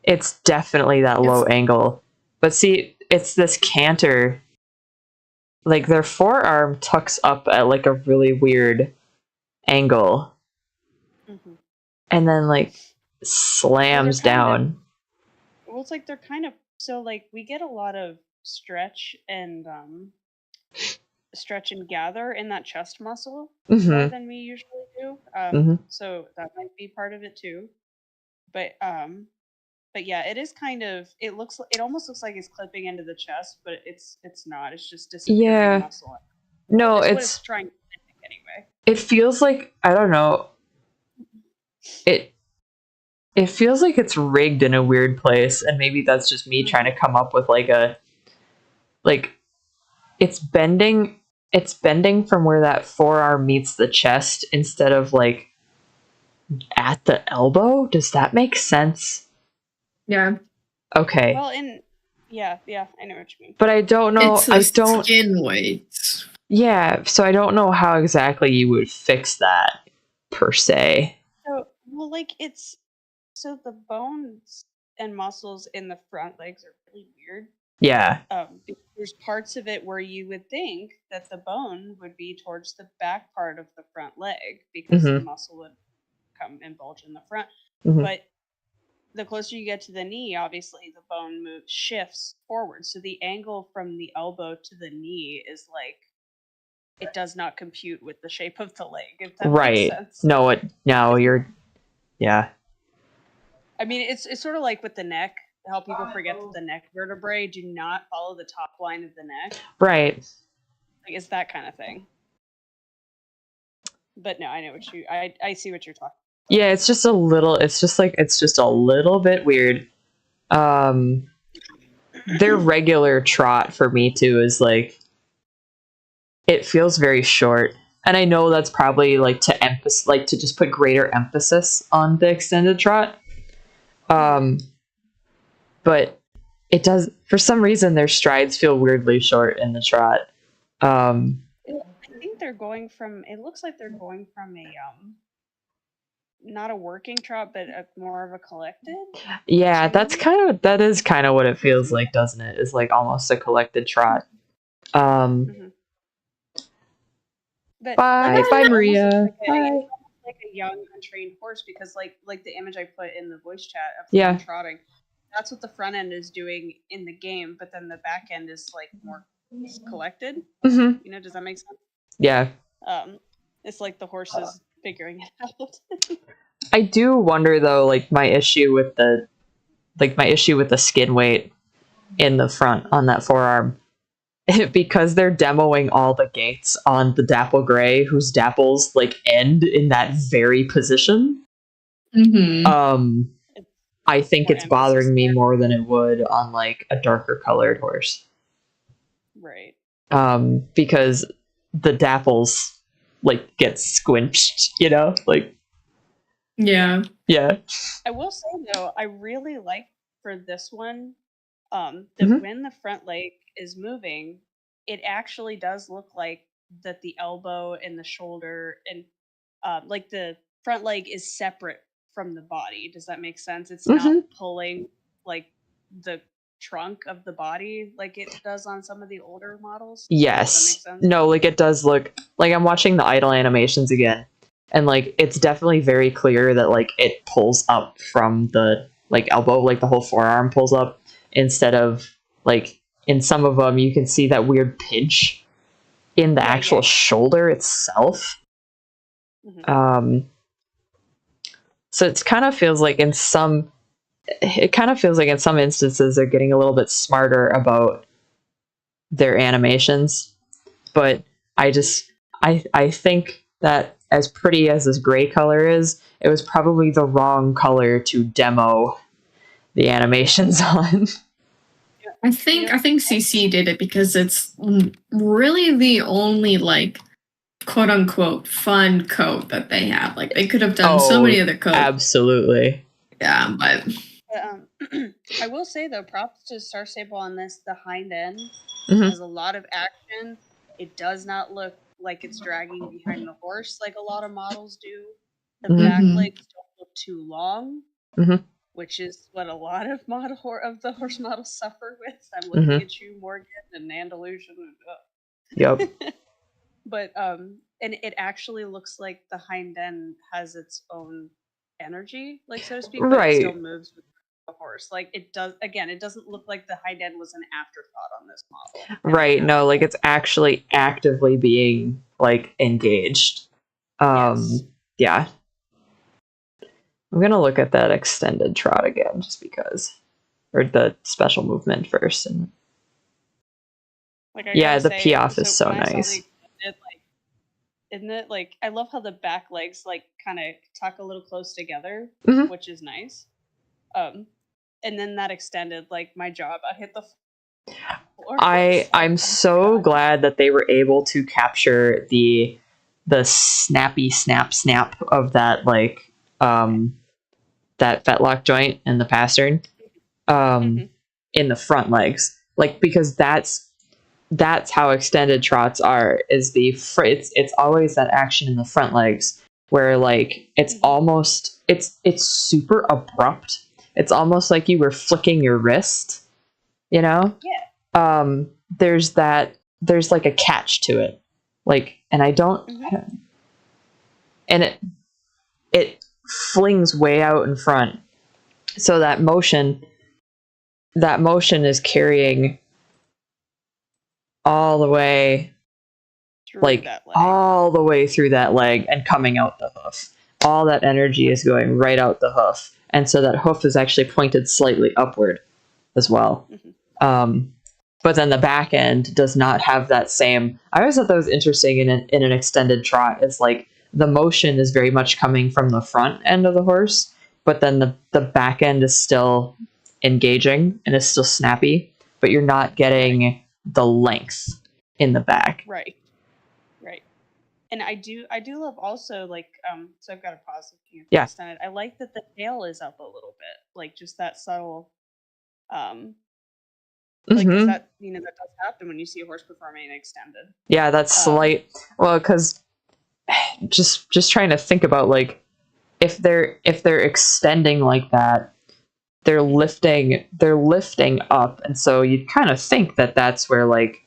it's definitely that low angle. But see, it's this canter. Like their forearm tucks up at like a really weird angle Mhm. and then like slams They're kind down. Well, it's like they're kind of so like we get a lot of stretch and gather in that chest muscle more Mm-hmm. than we usually do. Mhm. So that might be part of it too. But yeah, it is kind of it almost looks like it's clipping into the chest, but it's not. It's just disappearing Yeah. muscle. No, That's what it's trying to mimic anyway. it feels like I don't know. It feels like it's rigged in a weird place, and maybe that's just me trying to come up with it's bending from where that forearm meets the chest instead of like at the elbow. Does that make sense? Yeah. Okay. Well, yeah, I know what you mean. But I don't know. It's the I don't. skin weight. Yeah, so I don't know how exactly you would fix that per se. So, well, like so the bones and muscles in the front legs are really weird. Yeah. There's parts of it where you would think that the bone would be towards the back part of the front leg because the muscle would come and bulge in the front. Mhm. But the closer you get to the knee, obviously the bone shifts forward. So the angle from the elbow to the knee is like, it does not compute with the shape of the leg, if that makes Right. sense. No, you're, yeah. I mean, it's sort of like with the neck, how people forget that the neck vertebrae do not follow the top line of the neck. Right. Like, it's that kind of thing. But no, I know what I see what you're talking. Yeah, it's just a little bit weird. Their regular trot for me too is like, it feels very short. And I know that's probably like to just put greater emphasis on the extended trot. But it does, for some reason, their strides feel weirdly short in the trot. I think they're going from, it looks like they're going from a, not a working trot, but more of a collected. Yeah, that is kind of what it feels like, doesn't it? It's like almost a collected trot. But bye, Maria. Bye. Like a young untrained horse, because like the image I put in the voice chat of trotting, that's what the front end is doing in the game, but then the back end is like more collected. You know, does that make sense? Yeah. It's like the horse is figuring it out. I do wonder though, like my issue with the skin weight in the front on that forearm, because they're demoing all the gates on the Dapple Gray, whose dapples like end in that very position. I think it's bothering me more than it would on like a darker colored horse. Right. Because the dapples like get squinched, you know? Like, yeah. I will say though, I really like for this one, that when the front leg is moving, it actually does look like that the elbow and the shoulder and like the front leg is separate from the body. Does that make sense? It's not pulling like the trunk of the body like it does on some of the older models. Yes. Does that make sense? No, like it does look like, I'm watching the idle animations again, and like it's definitely very clear that like it pulls up from the like elbow, like the whole forearm pulls up, instead of like in some of them you can see that weird pinch in the actual shoulder itself. So it kind of feels like in some instances they're getting a little bit smarter about their animations, but I think that as pretty as this gray color is, it was probably the wrong color to demo the animations on. I think CC did it because it's really the only like quote unquote fun coat that they have. Like they could have done so many other coats. Absolutely. Yeah, but I will say though, props to Star Stable on this. The hind end has a lot of action. It does not look like it's dragging behind the horse like a lot of models do. The back legs don't look too long, which is what a lot of the horse models suffer with. I'm looking at you, Morgan, and Andalusian. Yep. But and it actually looks like the hind end has its own energy, like so to speak, but it still moves with the horse. Like it does. Again, it doesn't look like the hind end was an afterthought on this model. Right. No, like it's actually actively being like engaged. Yeah. I'm gonna look at that extended trot again, just because, or the special movement first. And like the Piaffe is so nice. Isn't it like, I love how the back legs like kind of tuck a little close together, which is nice. And then that extended, like my jaw about hit the floor. I'm so glad that they were able to capture the snappy snap of that like that fetlock joint in the pastern in the front legs, like, because that's how extended trots are, is it's always that action in the front legs where like it's almost it's super abrupt. It's almost like you were flicking your wrist, you know? Yeah. There's like a catch to it. Like, and I don't and it flings way out in front So that motion is carrying all the way, Through like that leg. all the way through that leg and coming out the hoof. All that energy is going right out the hoof, and so that hoof is actually pointed slightly upward as well. But then the back end does not have that same. I always thought that was interesting in an extended trot. Is like the motion is very much coming from the front end of the horse, but then the back end is still engaging and is still snappy, but you're not getting the length in the back. Right. And I do love also, like, so I've got a pause looking at Yeah. extended. I like that the tail is up a little bit, like just that subtle, like, 'cause that, that does happen when you see a horse performing an extended. Yeah, that's slight. Well, because just trying to think about, like, if they're extending like that, they're lifting up, and so you'd kind of think that that's where, like,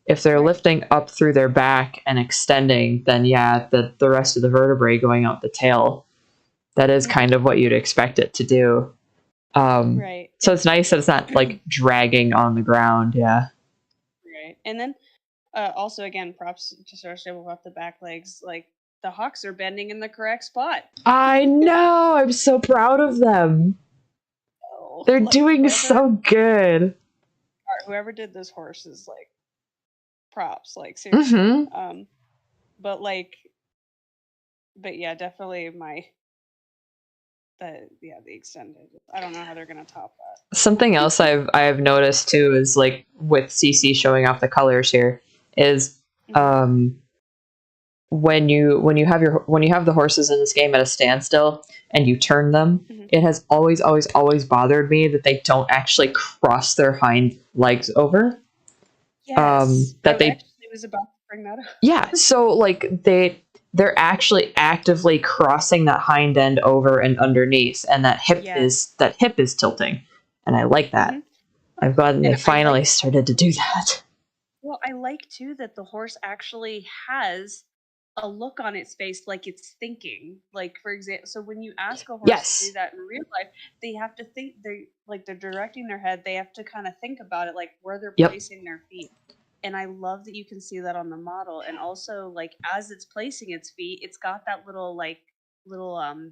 if they're lifting up through their back and extending, then yeah, the rest of the vertebrae going out the tail, that is kind of what you'd expect it to do. Right. So it's nice that it's not like dragging on the ground. Yeah. Right. And then also, again, props to Star Stable off the back legs. Like, the hocks are bending in the correct spot. I know. I'm so proud of them. Oh, They're like, doing so good. Whoever did this horse is, like, props, like, seriously. But yeah, definitely the extended. I don't know how they're gonna top that. Something else I've noticed too is, like, with CC showing off the colors here is when you have the horses in this game at a standstill and you turn them, it has always bothered me that they don't actually cross their hind legs over. Yes. That I actually was about to bring that up. Yeah, so, like, they're actually actively crossing that hind end over and underneath, and that hip is tilting, and I like that. I'm glad they finally started to do that. Well, I like too that the horse actually has a look on its face, like it's thinking. Like, for example, so when you ask a horse to do that in real life, they have to think. They're directing their head. They have to kind of think about it, like where they're placing their feet. And I love that you can see that on the model. And also, like, as it's placing its feet, it's got that little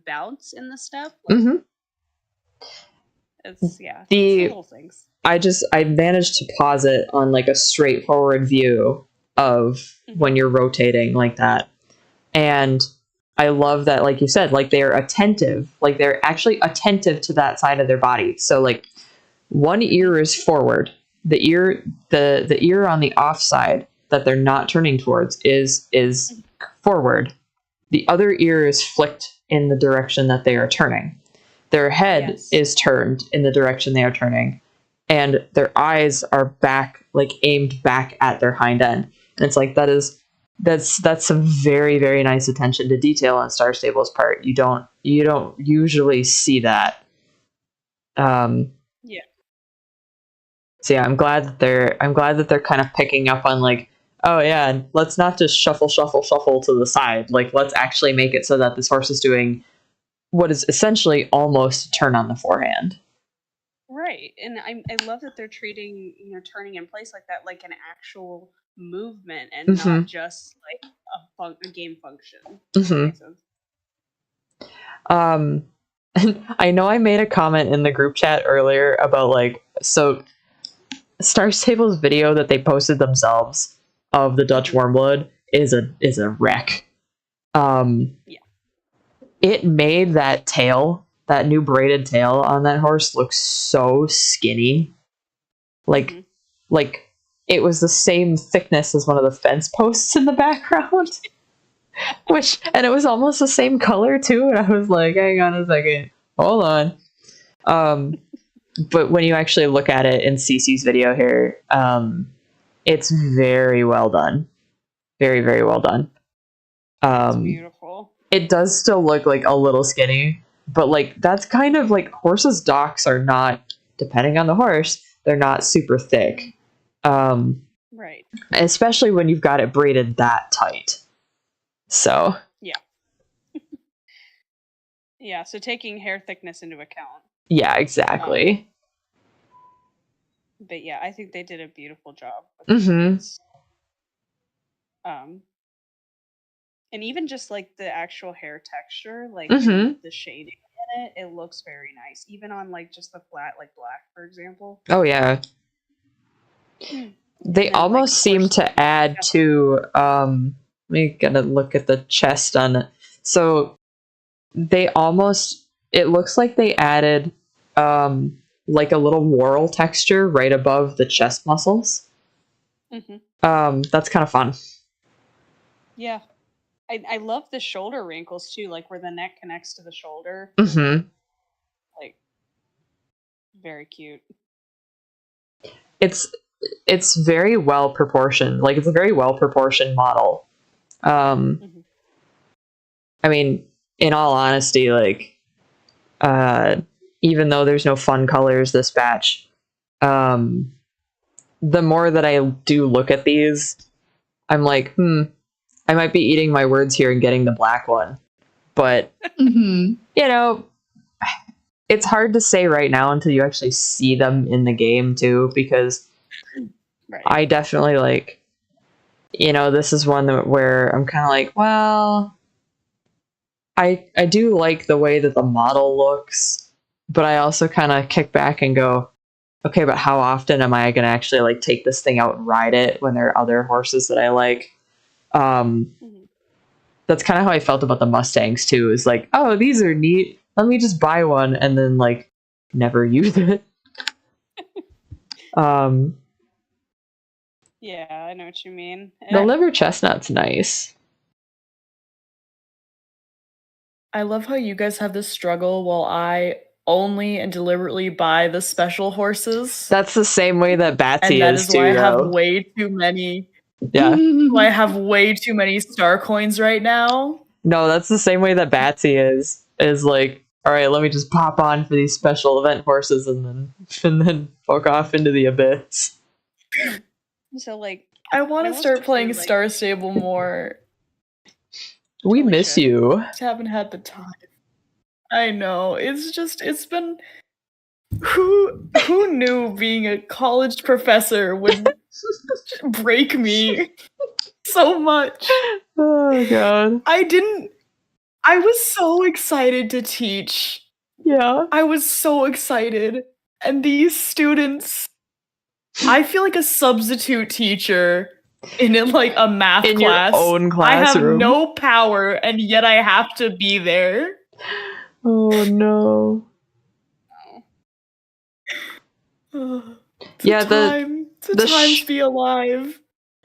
bounce in the step. Like, it's little things. I managed to pause it on, like, a straightforward view of when you're rotating like that. And I love that, like you said, like, they're attentive. Like, they're actually attentive to that side of their body. So, like, one ear is forward. The ear on the off side that they're not turning towards is forward. The other ear is flicked in the direction that they are turning. Their head is turned in the direction they are turning, and their eyes are back, like, aimed back at their hind end. And it's like that's some very, very nice attention to detail on Star Stable's part. You don't usually see that. So yeah, I'm glad that they're kind of picking up on, like, oh yeah, and let's not just shuffle to the side. Like, let's actually make it so that this horse is doing what is essentially almost a turn on the forehand. Right, and I love that they're treating turning in place like that, like an actual movement and not just like a game function. I know I made a comment in the group chat earlier about, like, so Star Stable's video that they posted themselves of the Dutch Warmblood is a wreck. It made that tail, that new braided tail on that horse, look so skinny. Like it was the same thickness as one of the fence posts in the background. And it was almost the same color too, and I was like, hang on a second. Hold on. But when you actually look at it in CC's video here, it's very well done. Very, very well done. It's beautiful. It does still look like a little skinny, but, like, that's kind of like horses' docks are not, depending on the horse, they're not super thick. Right. Especially when you've got it braided that tight. So. Yeah. Yeah, so taking hair thickness into account. Yeah, exactly. But yeah, I think they did a beautiful job with Mm-hmm. this. And even just like the actual hair texture, like Mm-hmm. the shading in it, it looks very nice. Even on like just the flat, like black, for example. Oh yeah. They And then, like, almost of seem course, to add to let me get a look at the chest on it. So they almost, it looks like they added like a little whorl texture right above the chest muscles. That's kind of fun. Yeah. I love the shoulder wrinkles too, like where the neck connects to the shoulder. Mm-hmm. Like, very cute. It's very well proportioned. Like, it's a very well proportioned model. I mean, in all honesty, like, even though there's no fun colors this batch, the more that I do look at these, I'm like, I might be eating my words here and getting the black one. But, Mm-hmm. you know, it's hard to say right now until you actually see them in the game, too, because Right. I definitely, like, you know, this is one where I'm kind of like, well, I do like the way that the model looks, but I also kind of kick back and go, okay, but how often am I going to actually like take this thing out and ride it when there are other horses that I like? That's kind of how I felt about the Mustangs too. Is like, oh, these are neat. Let me just buy one and then like never use it. Yeah, I know what you mean. The liver chestnut's nice. I love how you guys have this struggle while I only and deliberately buy the special horses. That's the same way that Batsy and that is is why too, I have though. way too many. Yeah. Why I have way too many star coins right now. No, that's the same way that Batsy is. Is like, all right, let me just pop on for these special event horses and then fuck off into the abyss. So like, I want to start playing like, Star Stable more. We Totally miss should. you. Just haven't had the time. I know. It's been who knew being a college professor would break me so much. Oh god. I was so excited to teach. Yeah. I was so excited. And these students, I feel like a substitute teacher in like a math In class. your own I have classroom. no power, and yet I have to be there. Oh no. It's a time to be alive.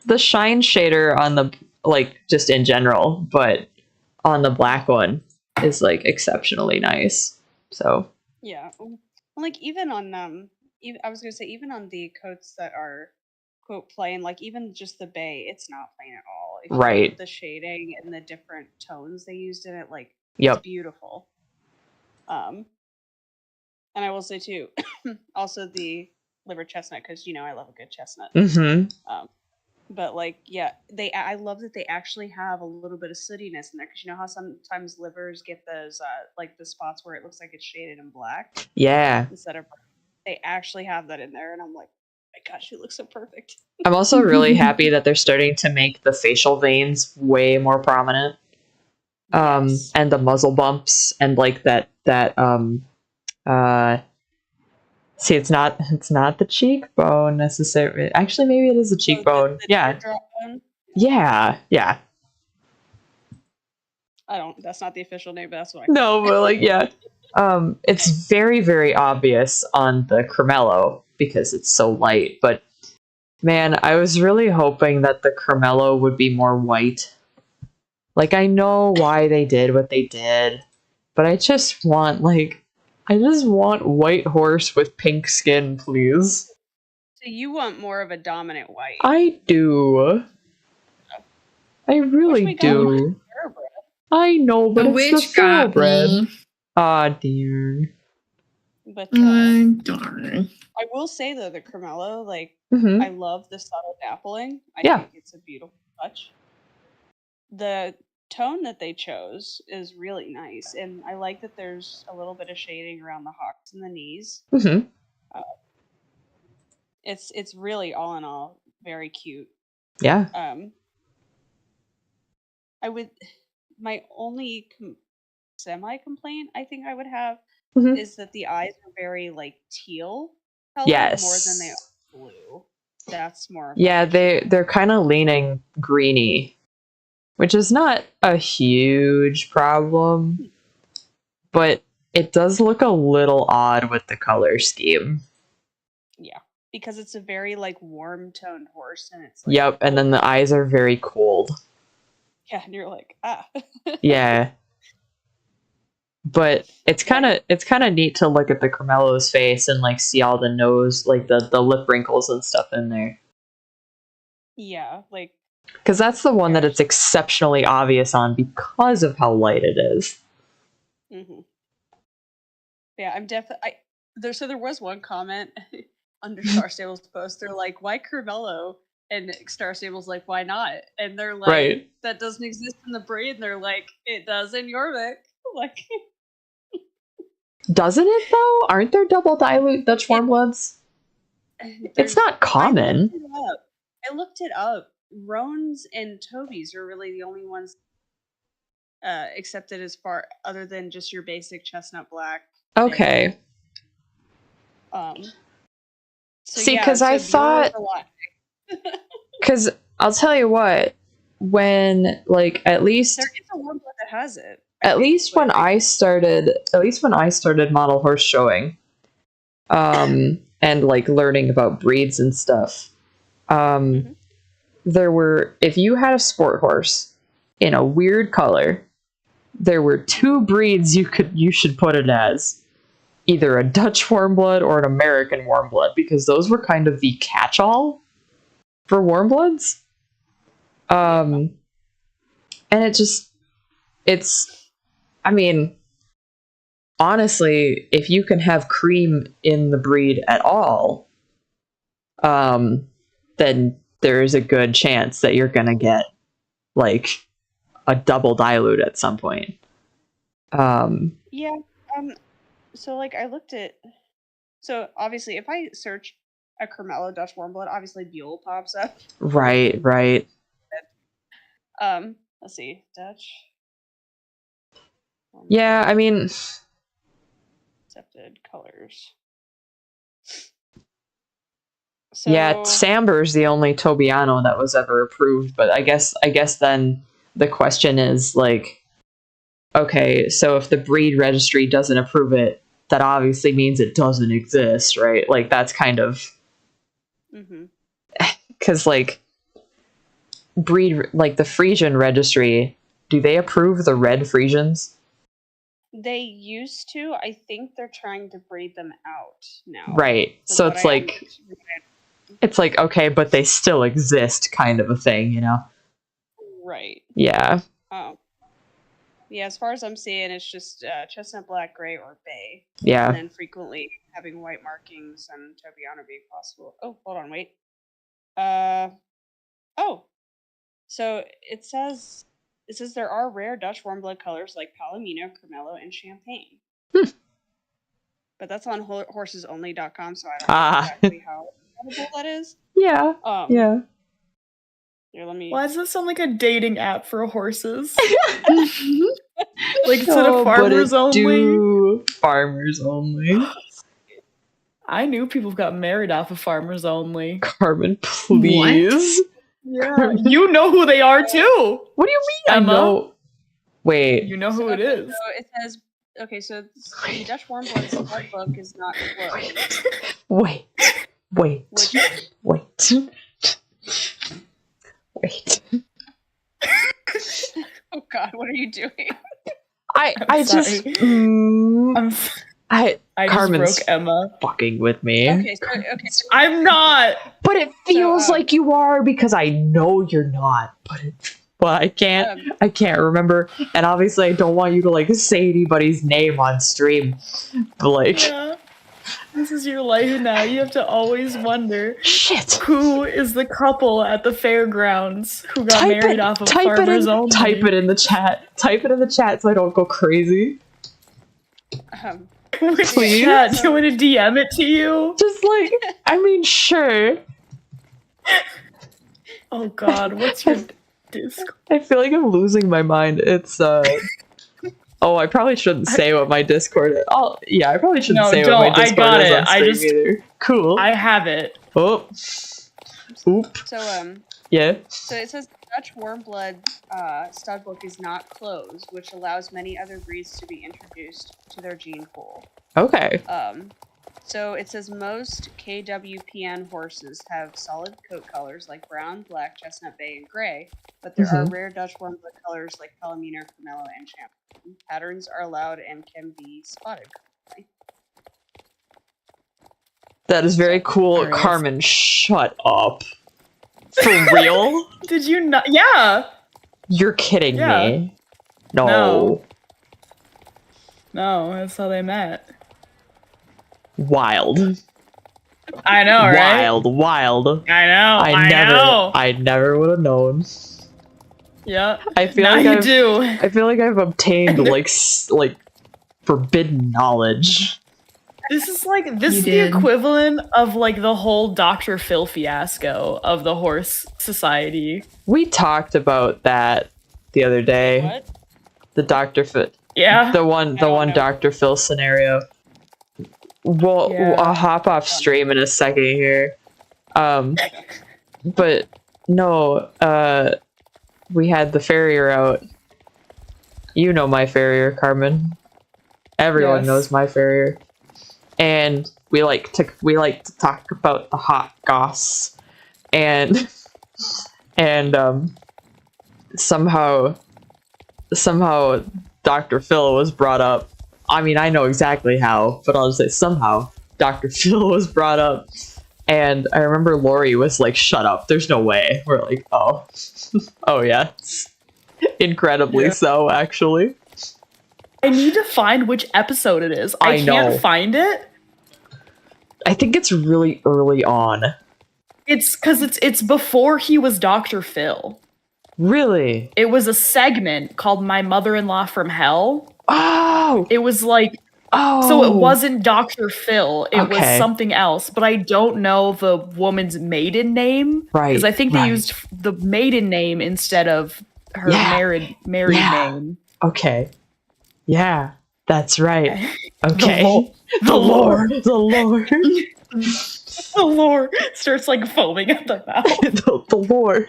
The shine shader on the, like, just in general, but on the black one is like exceptionally nice. So yeah, like even on I was gonna say even on the coats that are quote plain, like even just the bay, it's not plain at all. If you look right. at the shading and the different tones they used in it, like Yep. it's beautiful. And I will say too, also the liver chestnut, because you know I love a good chestnut. But like, yeah, I love that they actually have a little bit of sootiness in there, because you know how sometimes livers get those like the spots where it looks like it's shaded in black. Yeah. Instead of, they actually have that in there, and I'm like, my gosh, it looks so perfect. I'm also really happy that they're starting to make the facial veins way more prominent. Yes. And the muzzle bumps and like that see, it's not the cheekbone necessarily. Actually, maybe it is a cheekbone. The yeah. bone? Yeah. That's not the official name, but that's what I No, but like, yeah. It's very, very obvious on the Cremello because it's so light, but man, I was really hoping that the Cremello would be more white. Like, I know why they did what they did, but I just want white horse with pink skin, please. So you want more of a dominant white? I do. I really do. I know, but the it's the thoroughbred. Ah, dear. But darn. I will say though, the Cremello, like, I love the subtle dappling. I think it's a beautiful touch. The tone that they chose is really nice, and I like that there's a little bit of shading around the hocks and the knees. Hmm. It's really all in all very cute. Yeah. I would my only semi complaint I think I would have Mhm. is that the eyes are very like teal color more than they Yes. are blue. That's more of Yeah, my issue. they're kind of leaning greeny, which is not a huge problem, but it does look a little odd with the color scheme. Yeah, because it's a very like warm toned horse, and it's like, Yep, and then the eyes are very cold. yeah, and you're like, ah. Yeah. But it's kind of neat to look at the Carmelo's face and like see all the nose, like the lip wrinkles and stuff in there. Yeah, like, Because that's the one that it's exceptionally obvious on because of how light it is. mm-hmm. Yeah, I'm definitely. There was one comment under Star Stable's post. They're like, "Why Carmelo?" And Star Stable's like, "Why not?" And they're like, Right. "That doesn't exist in the breed." And they're like, "It does in Jorvik." Like, Doesn't it though? Aren't there double dilute Dutch warmbloods? It's not common. I looked it up. Roans and Toby's are really the only ones accepted as far other than just your basic chestnut black. Okay. So See, because I thought, because I'll tell you what, when like at least there is a warmblood that has it. At least when I started model horse showing, and like learning about breeds and stuff, there were, if you had a sport horse in a weird color, there were two breeds you should put it as. Either a Dutch warmblood or an American warmblood, because those were kind of the catch-all for warmbloods. And I mean, honestly, if you can have cream in the breed at all, then there is a good chance that you're gonna get like a double dilute at some point. So like I looked at, so obviously if I search a Carmelo Dutch warmblood, obviously Buell pops up. Right. Let's see, Dutch. Yeah, I mean, accepted colors. So, yeah, Samber's the only Tobiano that was ever approved, but I guess then the question is like, okay, so if the breed registry doesn't approve it, that obviously means it doesn't exist, right? Like that's kind of because like breed, like the Frisian registry, do they approve the red Frisians? They used to. I think they're trying to breed them out now. Right. So it's like, okay, but they still exist, kind of a thing, you know? Right. Yeah. Yeah, as far as I'm seeing, it's just chestnut, black, gray, or bay. Yeah. And then frequently having white markings and Tobiano being possible. Oh, hold on, wait. So it says there are rare Dutch warmblood colors like Palomino, Carmelo, and Champagne. But that's on horsesonly.com, so I don't know exactly how available that is. Yeah. Yeah. Here, let me. Why does this sound like a dating app for horses? Like instead of farmers only. Farmers only. I knew people got married off of farmers only. Carmen, please. What? Yeah, you know who they are too. What do you mean? Emma? I know. Wait. You know who it is. So it says, okay, so the Dutch warmblood start book is not closed. Wait. Oh God, what are you doing? I just Carmen's just broke Emma. fucking with me. Okay, so I'm not. But it feels like you are because I know you're not. But I can't remember, and obviously I don't want you to like say anybody's name on stream. But like, This is your life now. You have to always wonder Shit. who is the couple at the fairgrounds who got married off of Farmers Only. Type it in the chat. Type it in the chat so I don't go crazy. Which Please? chat? Do you want to DM it to you? Just like, I mean, sure. Oh God, what's your Discord? I feel like I'm losing my mind. It's Oh, I probably shouldn't say what my Discord is. I probably shouldn't No, say what don't. my I Discord got is it. on I stream just- either. Cool. I have it. Oh. Oop. So Yeah. So it says Dutch Warmblood stud book is not closed, which allows many other breeds to be introduced to their gene pool. Okay. So it says most KWPN horses have solid coat colors like brown, black, chestnut, bay, and gray, but there are rare Dutch Warmblood colors like Palomino, Cremello, and Champion. Patterns are allowed and can be spotted. That is very cool. There it is. Carmen, shut up. For real? Did you not? Yeah. You're kidding Yeah. me. No. No. No, that's how they met. Wild. I know, right? Wild. I know. I never know. I never would have known. Yeah. I feel Now like you I've, do. I feel like I've obtained like forbidden knowledge. This is like You the did. equivalent of like the whole Dr. Phil fiasco of the horse society. We talked about that the other day. What? The Dr. Phil, Yeah. the one know. Dr. Phil scenario. Yeah. I'll hop off stream in a second here. But no, we had the farrier out. You know my farrier, Carmen. Everyone Yes. knows my farrier. And we like to talk about the hot goss. And somehow Dr. Phil was brought up. I mean, I know exactly how, but I'll just say somehow Dr. Phil was brought up. And I remember Lori was like, shut up, there's no way. We're like, oh. Oh, yeah. Incredibly Yeah. so, actually. I need to find which episode it is. I I know. can't find it. I think it's really early on. It's because it's before he was Dr. Phil. Really? It was a segment called My Mother-in-Law from Hell. Oh! It was like Oh! so it wasn't Dr. Phil. It was Okay. something else, but I don't know the woman's maiden name. Right. Because I think they right. used the maiden name instead of her Yeah. married Yeah. name. Okay. Yeah, that's right. Okay. The lore. The lore. The lore starts like foaming at the mouth. the lore.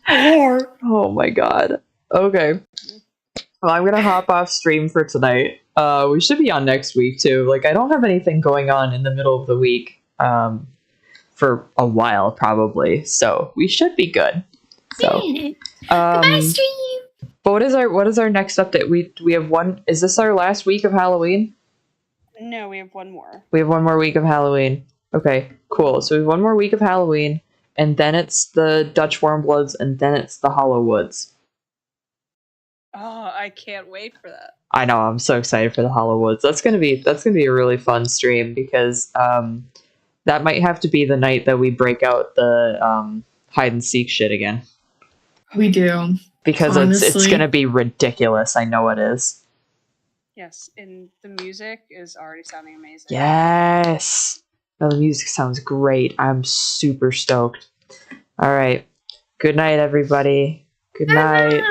The lore. Oh my god. Okay. Well, I'm gonna hop off stream for tonight. We should be on next week too. Like, I don't have anything going on in the middle of the week for a while probably, so we should be good. So Goodbye, stream. but what is our next update? We have one. Is this our last week of Halloween? No, we have one more. We have one more week of Halloween. Okay, cool. So we have one more week of Halloween, and then it's the Dutch Warmbloods, and then it's the Hollow Woods. Oh, I can't wait for that. I know, I'm so excited for the Hollow Woods. That's gonna be a really fun stream because that might have to be the night that we break out the hide and seek shit again. We do. Because it's Honestly. gonna be ridiculous. I know it is. Yes, and the music is already sounding amazing. Yes. Oh, the music sounds great. I'm super stoked. All right. Good night, everybody. Good night.